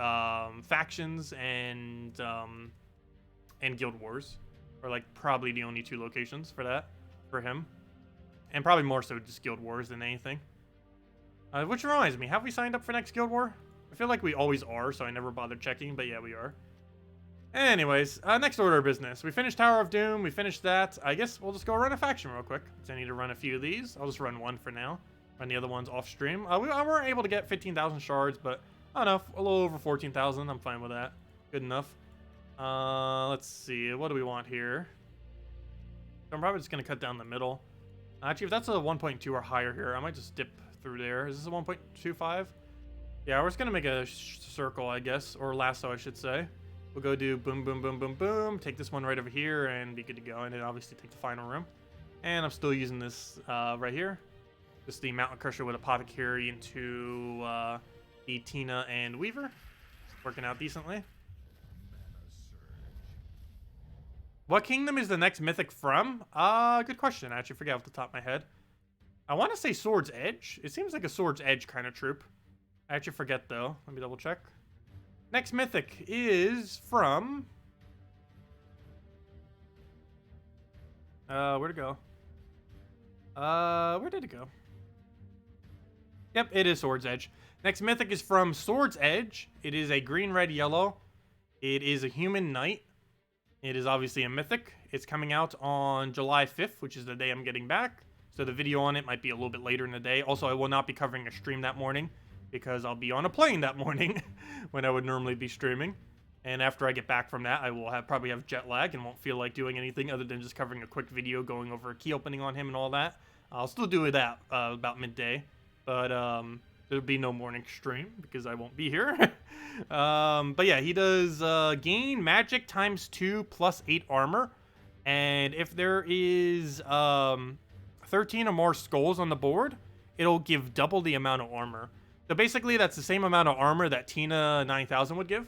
Speaker 1: factions and Guild Wars, are like probably the only two locations for that, for him. And probably more so just Guild Wars than anything. Which reminds me, have we signed up for next Guild War? I feel like we always are, so I never bothered checking, but yeah, we are. Anyways, next order of business. We finished Tower of Doom, we finished that. I guess we'll just go run a faction real quick, because I need to run a few of these. I'll just run one for now. Run the other ones off stream. We weren't able to get 15,000 shards, but I don't know, a little over 14,000. I'm fine with that. Good enough. Let's see, what do we want here? I'm probably just going to cut down the middle. Actually, if that's a 1.2 or higher here, I might just dip through there. Is this a 1.25? Yeah, we're just going to make a circle, I guess, or lasso, I should say. We'll go do boom, boom, boom, boom, boom. Take this one right over here and be good to go. And then obviously take the final room. And I'm still using this right here. Just the Mountain Crusher with Apothecary into the Tina and Weaver. Working out decently. What kingdom is the next Mythic from? Good question. I actually forget off the top of my head. I want to say Sword's Edge. It seems like a Sword's Edge kind of troop. I actually forget, though. Let me double check. Next Mythic is from... where'd it go? Where did it go? Yep, it is Sword's Edge. Next Mythic is from Sword's Edge. It is a green, red, yellow. It is a human knight. It is obviously a Mythic. It's coming out on July 5th, which is the day I'm getting back. So the video on it might be a little bit later in the day. Also, I will not be covering a stream that morning because I'll be on a plane that morning when I would normally be streaming. And after I get back from that, I will probably have jet lag and won't feel like doing anything other than just covering a quick video going over a key opening on him and all that. I'll still do that about midday, but there'll be no morning stream because I won't be here. But yeah, he does gain magic ×2 plus 8 armor. And if there is 13 or more skulls on the board, it'll give double the amount of armor. So basically, that's the same amount of armor that Tina 9000 would give,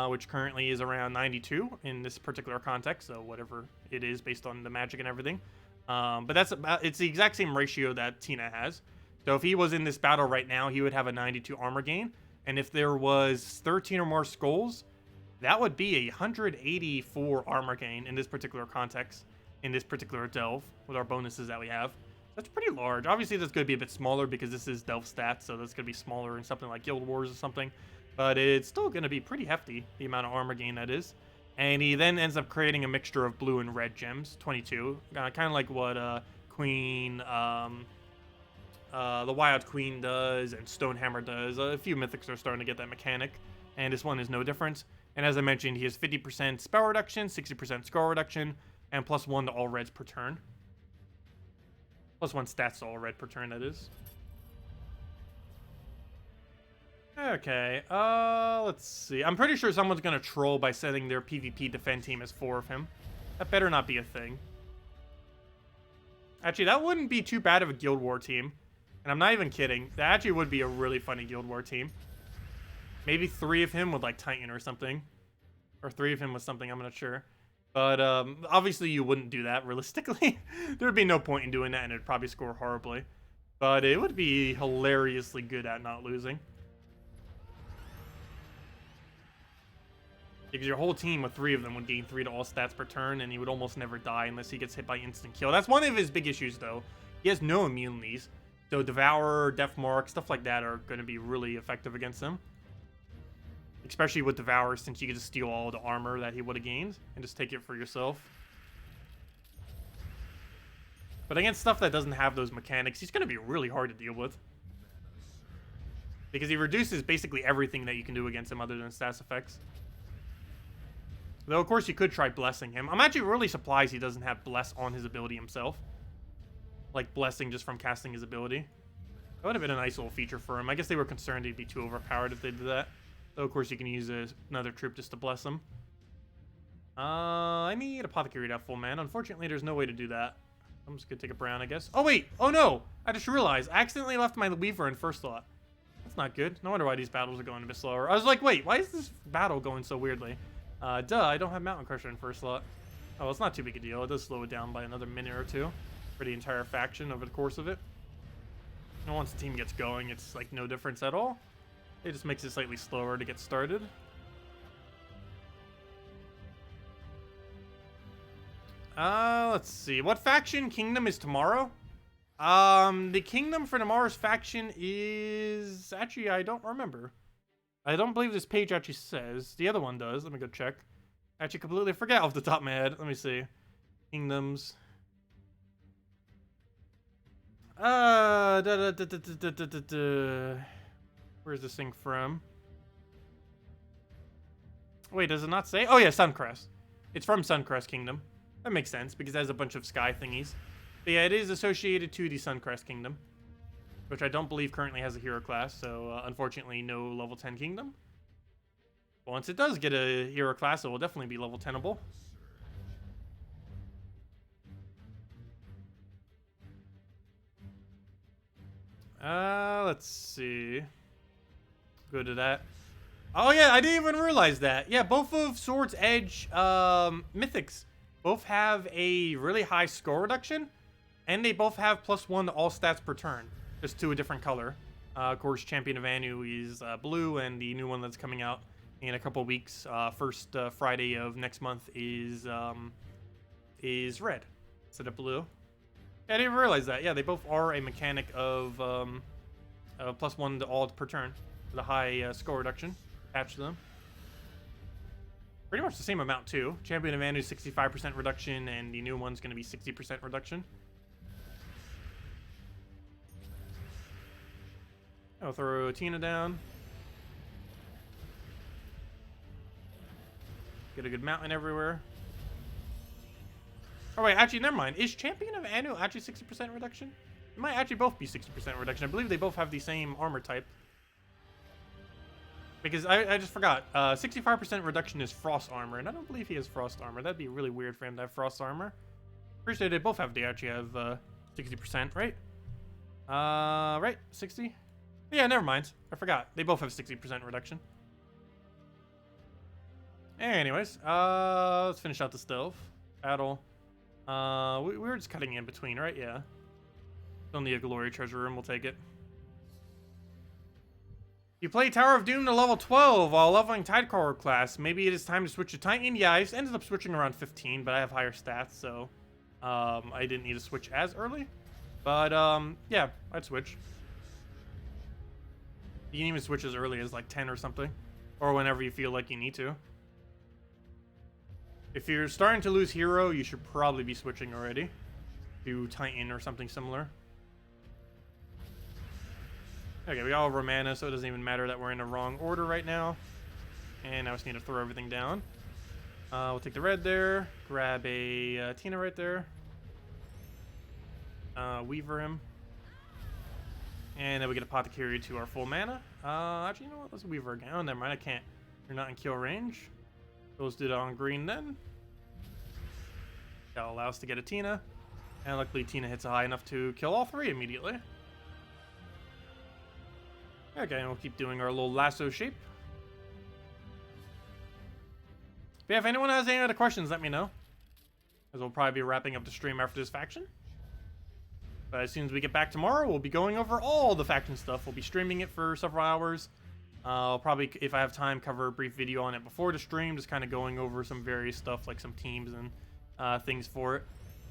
Speaker 1: which currently is around 92 in this particular context. So whatever it is based on the magic and everything. But it's the exact same ratio that Tina has. So if he was in this battle right now, he would have a 92 armor gain. And if there was 13 or more skulls, that would be a 184 armor gain in this particular context, in this particular delve, with our bonuses that we have. That's pretty large. Obviously, that's going to be a bit smaller because this is delve stats, so that's going to be smaller in something like Guild Wars or something. But it's still going to be pretty hefty, the amount of armor gain that is. And he then ends up creating a mixture of blue and red gems, 22. Kind of like what Queen, the Wild Queen does and Stonehammer does. A few Mythics are starting to get that mechanic, and this one is no different. And as I mentioned, he has 50% spell reduction, 60% score reduction, and +1 to all reds per turn. +1 stats to all red per turn, that is. Okay, let's see. I'm pretty sure someone's going to troll by setting their PvP defend team as 4 of him. That better not be a thing. Actually, that wouldn't be too bad of a Guild War team. And I'm not even kidding. That actually would be a really funny Guild War team. Maybe 3 of him with like Titan or something. Or 3 of him with something, I'm not sure. But obviously you wouldn't do that realistically. There would be no point in doing that and it'd probably score horribly. But it would be hilariously good at not losing. Because your whole team with 3 of them would gain 3 to all stats per turn and he would almost never die unless he gets hit by instant kill. That's one of his big issues though. He has no immunities. So Devourer, Death Mark, stuff like that are going to be really effective against him. Especially with Devourer, since you can just steal all the armor that he would have gained and just take it for yourself. But against stuff that doesn't have those mechanics, he's going to be really hard to deal with. Because he reduces basically everything that you can do against him other than stats effects. Though, of course, you could try blessing him. I'm actually really surprised he doesn't have bless on his ability himself. Like blessing just from casting his ability. That would have been a nice little feature for him. I guess they were concerned he'd be too overpowered if they did that. Though, of course, you can use another troop just to bless him. I need Apothecary to have full mana. Unfortunately, there's no way to do that. I'm just going to take a brown, I guess. Oh, wait. Oh, no. I just realized. I accidentally left my Weaver in first slot. That's not good. No wonder why these battles are going a bit slower. I was like, wait, why is this battle going so weirdly? Duh, I don't have Mountain Crusher in first slot. Oh, well, it's not too big a deal. It does slow it down by another minute or 2 for the entire faction over the course of it. And once the team gets going, it's like no difference at all. It just makes it slightly slower to get started. Let's see. What faction kingdom is tomorrow? The kingdom for tomorrow's faction is... Actually, I don't remember. I don't believe this page actually says. The other one does. Let me go check. I actually completely forgot off the top of my head. Let me see. Kingdoms. Where's this thing from? Wait, does it not say? Oh yeah, Suncrest. It's from Suncrest Kingdom. That makes sense because it has a bunch of sky thingies. But yeah, it is associated to the Suncrest Kingdom, which I don't believe currently has a hero class, so unfortunately no level 10 kingdom. But once it does get a hero class, it will definitely be level 10-able. Let's see. Go to that. Oh yeah, I didn't even realize that. Yeah, both of Sword's Edge Mythics both have a really high score reduction, and they both have +1 to all stats per turn, just to a different color. Of course, Champion of Anu is blue, and the new one that's coming out in a couple weeks, first Friday of next month, is red instead of blue. Yeah, I didn't realize that. Yeah, they both are a mechanic of +1 to all per turn with a high score reduction attached to them. Pretty much the same amount too. Champion of Anu 65% reduction, and the new one's going to be 60% reduction. I'll throw Tina down. Get a good mountain everywhere. Oh wait, actually, never mind. Is Champion of Anu actually 60% reduction? It might actually both be 60% reduction. I believe they both have the same armor type. Because I just forgot. 65% reduction is frost armor, and I don't believe he has frost armor. That'd be really weird for him to have frost armor. Pretty sure they both have. They actually have 60%, right? Right, 60. Yeah, never mind. I forgot. They both have 60% reduction. Anyways, let's finish out the stealth battle. We were just cutting in between, right? Yeah. Still need a glory treasure room. We'll take it. You play Tower of Doom to level 12 while leveling Tidecaller class. Maybe it is time to switch to Titan. Yeah, I ended up switching around 15, but I have higher stats, so I didn't need to switch as early. But yeah, I'd switch. You can even switch as early as like 10 or something, or whenever you feel like you need to. If you're starting to lose hero, you should probably be switching already to Titan or something similar. Okay, we got over mana, so it doesn't even matter that we're in the wrong order right now. And I just need to throw everything down. We'll take the red there, grab a Tina right there. Weaver him. And then we get Apothecary to our full mana. Actually, you know what? Let's Weaver again. Oh, never mind. I can't. You're not in kill range. So let's do that on green then. That'll allow us to get a Tina. And luckily, Tina hits high enough to kill all three immediately. Okay, and we'll keep doing our little lasso shape. But yeah, if anyone has any other questions, let me know. As we'll probably be wrapping up the stream after this faction. But as soon as we get back tomorrow, we'll be going over all the faction stuff. We'll be streaming it for several hours. I'll probably, if I have time, cover a brief video on it before the stream, just kind of going over some various stuff, like some teams and things for it.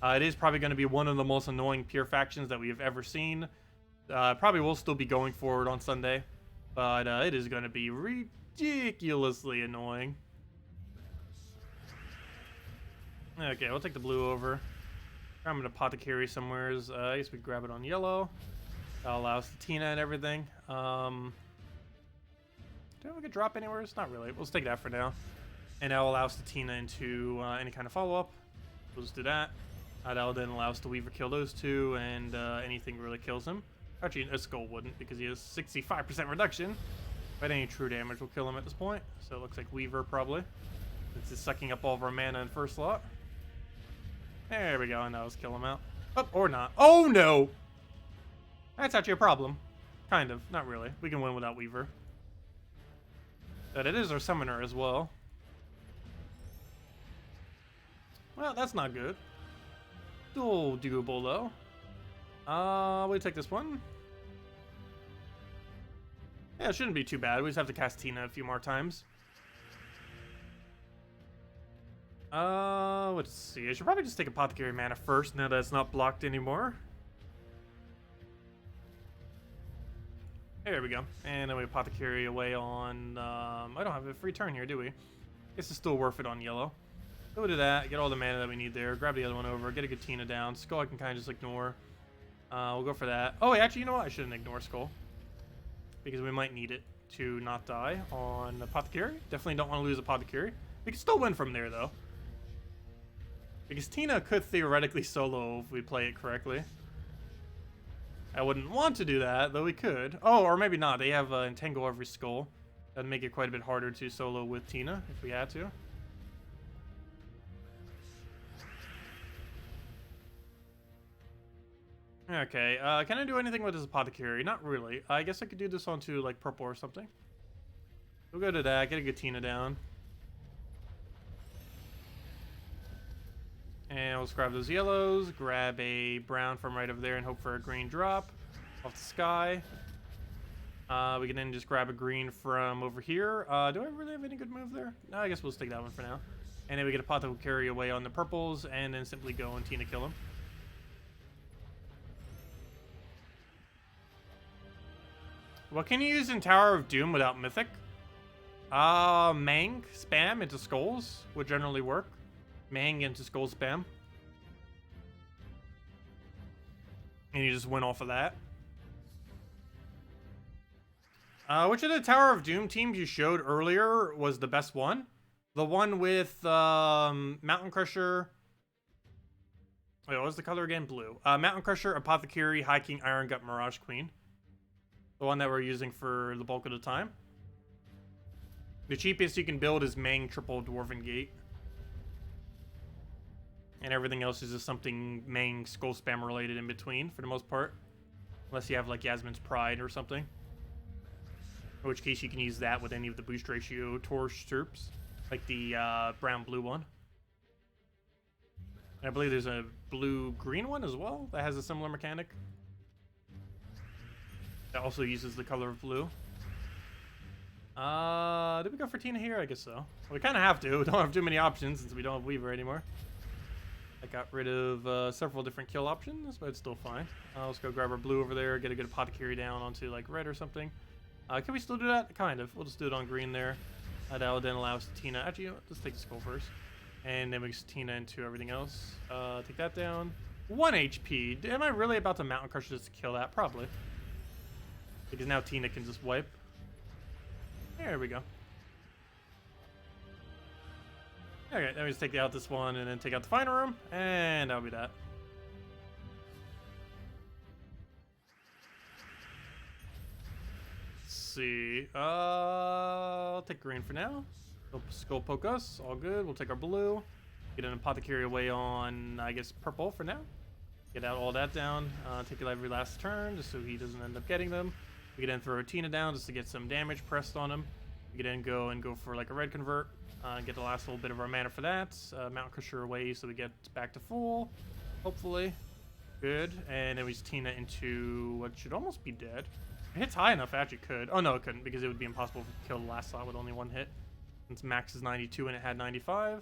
Speaker 1: It is probably going to be one of the most annoying pure factions that we have ever seen. Probably will still be going forward on Sunday, but it is going to be ridiculously annoying. Okay, we'll take the blue over. I'm going to Apothecary somewhere. I guess we grab it on yellow. That'll allow us the Tina and everything. Do we could drop anywhere? It's not really. We'll just take that for now. And that'll allow us to Tina into any kind of follow-up. We'll just do that. That'll then allow us to Weaver kill those two, and anything really kills him. Actually, a skull wouldn't, because he has 65% reduction. But any true damage will kill him at this point. So it looks like Weaver, probably. Since it's sucking up all of our mana in first slot. There we go, and now let's kill him out. Oh, or not. Oh, no! That's actually a problem. Kind of. Not really. We can win without Weaver. But it is our summoner as well. Well, that's not good. Still doable, though. We'll take this one. Yeah, it shouldn't be too bad. We just have to cast Tina a few more times. Let's see. I should probably just take Apothecary mana first, now that it's not blocked anymore. There we go. And then we Apothecary away on, I don't have a free turn here, do we? Guess it's still worth it on yellow. Go to that, get all the mana that we need there, grab the other one over, get a good Tina down. Skull I can kind of just ignore. We'll go for that. Oh, wait, actually, you know what? I shouldn't ignore Skull. Because we might need it to not die on Apothecary. Definitely don't want to lose Apothecary. We can still win from there, though. Because Tina could theoretically solo if we play it correctly. I wouldn't want to do that, though we could. Oh, or maybe not. They have Entangle every Skull. That'd make it quite a bit harder to solo with Tina if we had to. Okay, can I do anything with this Apothecary? Not really. I guess I could do this onto, like, purple or something. We'll go to that, get a good Tina down. And let's grab those yellows, grab a brown from right over there, and hope for a green drop off the sky. We can then just grab a green from over here. Do I really have any good move there? No, I guess we'll stick that one for now. And then we get Apothecary away on the purples, and then simply go and Tina kill him. What can you use in Tower of Doom without Mythic? Mang spam into skulls would generally work. Mang into skull spam. And you just win off of that. Which of the Tower of Doom teams you showed earlier was the best one? The one with Mountain Crusher. Wait, what was the color again? Blue. Mountain Crusher, Apothecary, High King, Iron Gut, Mirage Queen. The one that we're using for the bulk of the time. The cheapest you can build is Mang Triple Dwarven Gate. And everything else is just something Mang Skull Spam related in between for the most part. Unless you have like Yasmin's Pride or something. In which case you can use that with any of the boost ratio Torch troops. Like the brown-blue one. And I believe there's a blue-green one as well that has a similar mechanic. That also uses the color of blue. Did we go for Tina here? I guess so. Well, we kind of have to. We don't have too many options since we don't have Weaver anymore. I got rid of several different kill options, but it's still fine. Let's go grab our blue over there, get a good Apothecary down onto like red or something. Can we still do that? Kind of. We'll just do it on green there. That'll then allow us to Tina. Actually, let's take the skull first. And then we just Tina into everything else. Take that down. 1 HP. Am I really about to Mountain Crush just to kill that? Probably. Because now Tina can just wipe. There we go. Okay, then we just take out this one and then take out the final room. And that'll be that. See. I'll take green for now. Skull poke us. All good. We'll take our blue. Get an Apothecary away on, I guess, purple for now. Get out all that down. Take it every last turn just so he doesn't end up getting them. We can then throw a Tina down just to get some damage pressed on him. We can then go for like a red convert. Get the last little bit of our mana for that. Mountain Crusher away so we get back to full. Hopefully. Good. And then we just Tina into what should almost be dead. If it hits high enough, it actually could. Oh, no, it couldn't, because it would be impossible to kill the last slot with only one hit. Since max is 92 and it had 95.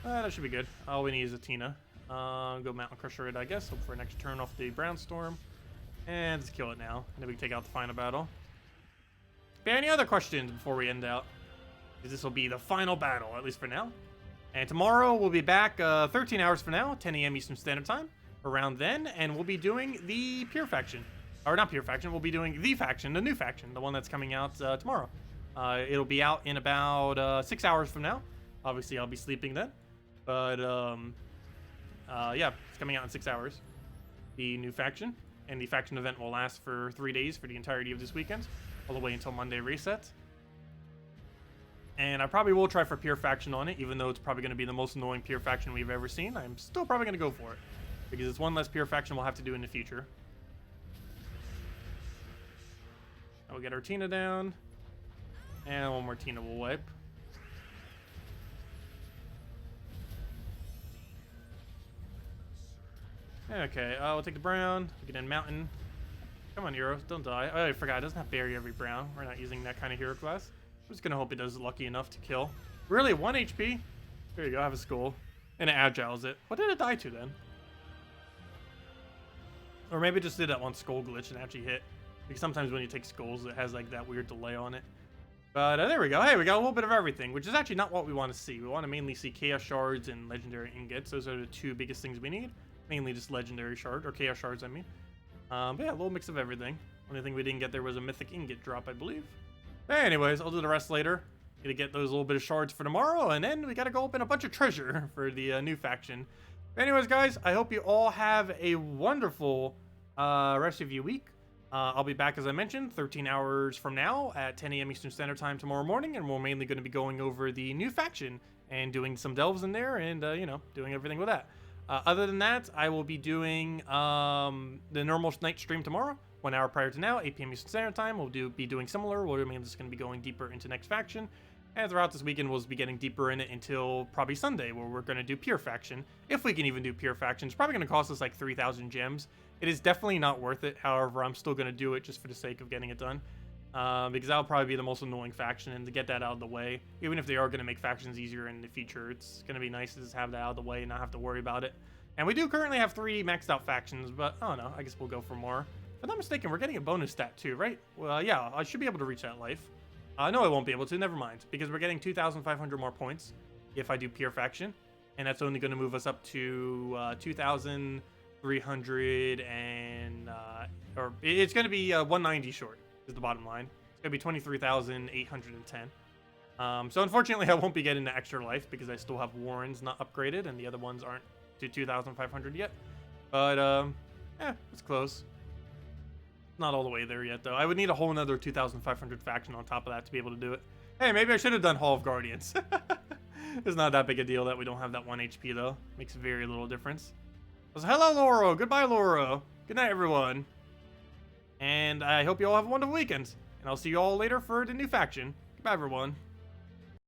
Speaker 1: That should be good. All we need is a Tina. Go Mountain Crusher it, I guess. Hope for an extra turn off the Brownstorm. And just kill it now. And then we can take out the final battle. But any other questions before we end out? Because this will be the final battle, at least for now. And tomorrow we'll be back 13 hours from now, 10 a.m. Eastern Standard Time. Around then, and we'll be doing the Pure Faction. Or not Pure Faction, we'll be doing the faction, the new faction, the one that's coming out tomorrow. It'll be out in about 6 hours from now. Obviously, I'll be sleeping then. But, yeah, it's coming out in 6 hours. The new faction. And the faction event will last for 3 days for the entirety of this weekend. All the way until Monday reset. And I probably will try for Pure Faction on it, even though it's probably going to be the most annoying Pure Faction we've ever seen. I'm still probably going to go for it. Because it's one less Pure Faction we'll have to do in the future. We'll get our Tina down. And one more Tina will wipe. Okay, we'll take the brown. We get in mountain. Come on, heroes, don't die. Oh, I forgot, it doesn't have bury every brown. We're not using that kind of hero class. I'm just gonna hope it does lucky enough to kill. Really, 1 HP? There you go, have a skull. And it agiles it. What did it die to then? Or maybe it just did that one skull glitch and actually hit. Because sometimes when you take skulls, it has like that weird delay on it. But there we go. Hey, we got a little bit of everything, which is actually not what we want to see. We want to mainly see Chaos Shards and Legendary Ingots. Those are the two biggest things we need. Mainly just Legendary Shard, or Chaos Shards, I mean. But yeah, a little mix of everything. Only thing we didn't get there was a Mythic Ingot drop, I believe. But anyways, I'll do the rest later. Gonna get those little bit of shards for tomorrow, and then we gotta go open a bunch of treasure for the new faction. But anyways, guys, I hope you all have a wonderful rest of your week. I'll be back, as I mentioned, 13 hours from now at 10 a.m. Eastern Standard Time tomorrow morning, and we're mainly going to be going over the new faction and doing some delves in there and, you know, doing everything with that. Other than that, I will be doing the normal night stream tomorrow, 1 hour prior to now, 8 p.m. Eastern Standard Time. We'll be doing similar. We're just going to be going deeper into next faction. And throughout this weekend, we'll be getting deeper in it until probably Sunday, where we're going to do Pure Faction. If we can even do Pure Faction. It's probably going to cost us like 3,000 gems. It is definitely not worth it. However, I'm still going to do it just for the sake of getting it done. Because that'll probably be the most annoying faction, and to get that out of the way, even if they are going to make factions easier in the future, it's going to be nice to just have that out of the way and not have to worry about it. And we do currently have 3 maxed out factions, but I don't know, I guess we'll go for more I'm not mistaken, we're getting a bonus stat too, right? Well, yeah, I should be able to reach that life. No, I won't be able to. Never mind, because we're getting 2,500 more points if I do pure faction, and that's only going to move us up to 2,300 and or it's going to be 190 short is the bottom line. It's going to be 23,810. So unfortunately, I won't be getting the extra life because I still have Warrens not upgraded, and the other ones aren't to 2,500 yet. But it's close. Not all the way there yet, though. I would need a whole another 2,500 faction on top of that to be able to do it. Hey, maybe I should have done Hall of Guardians. It's not that big a deal that we don't have that 1 HP, though. Makes very little difference. So, hello, Loro. Goodbye, Loro. Good night, everyone. And I hope you all have a wonderful weekend. And I'll see you all later for the new faction. Goodbye, everyone.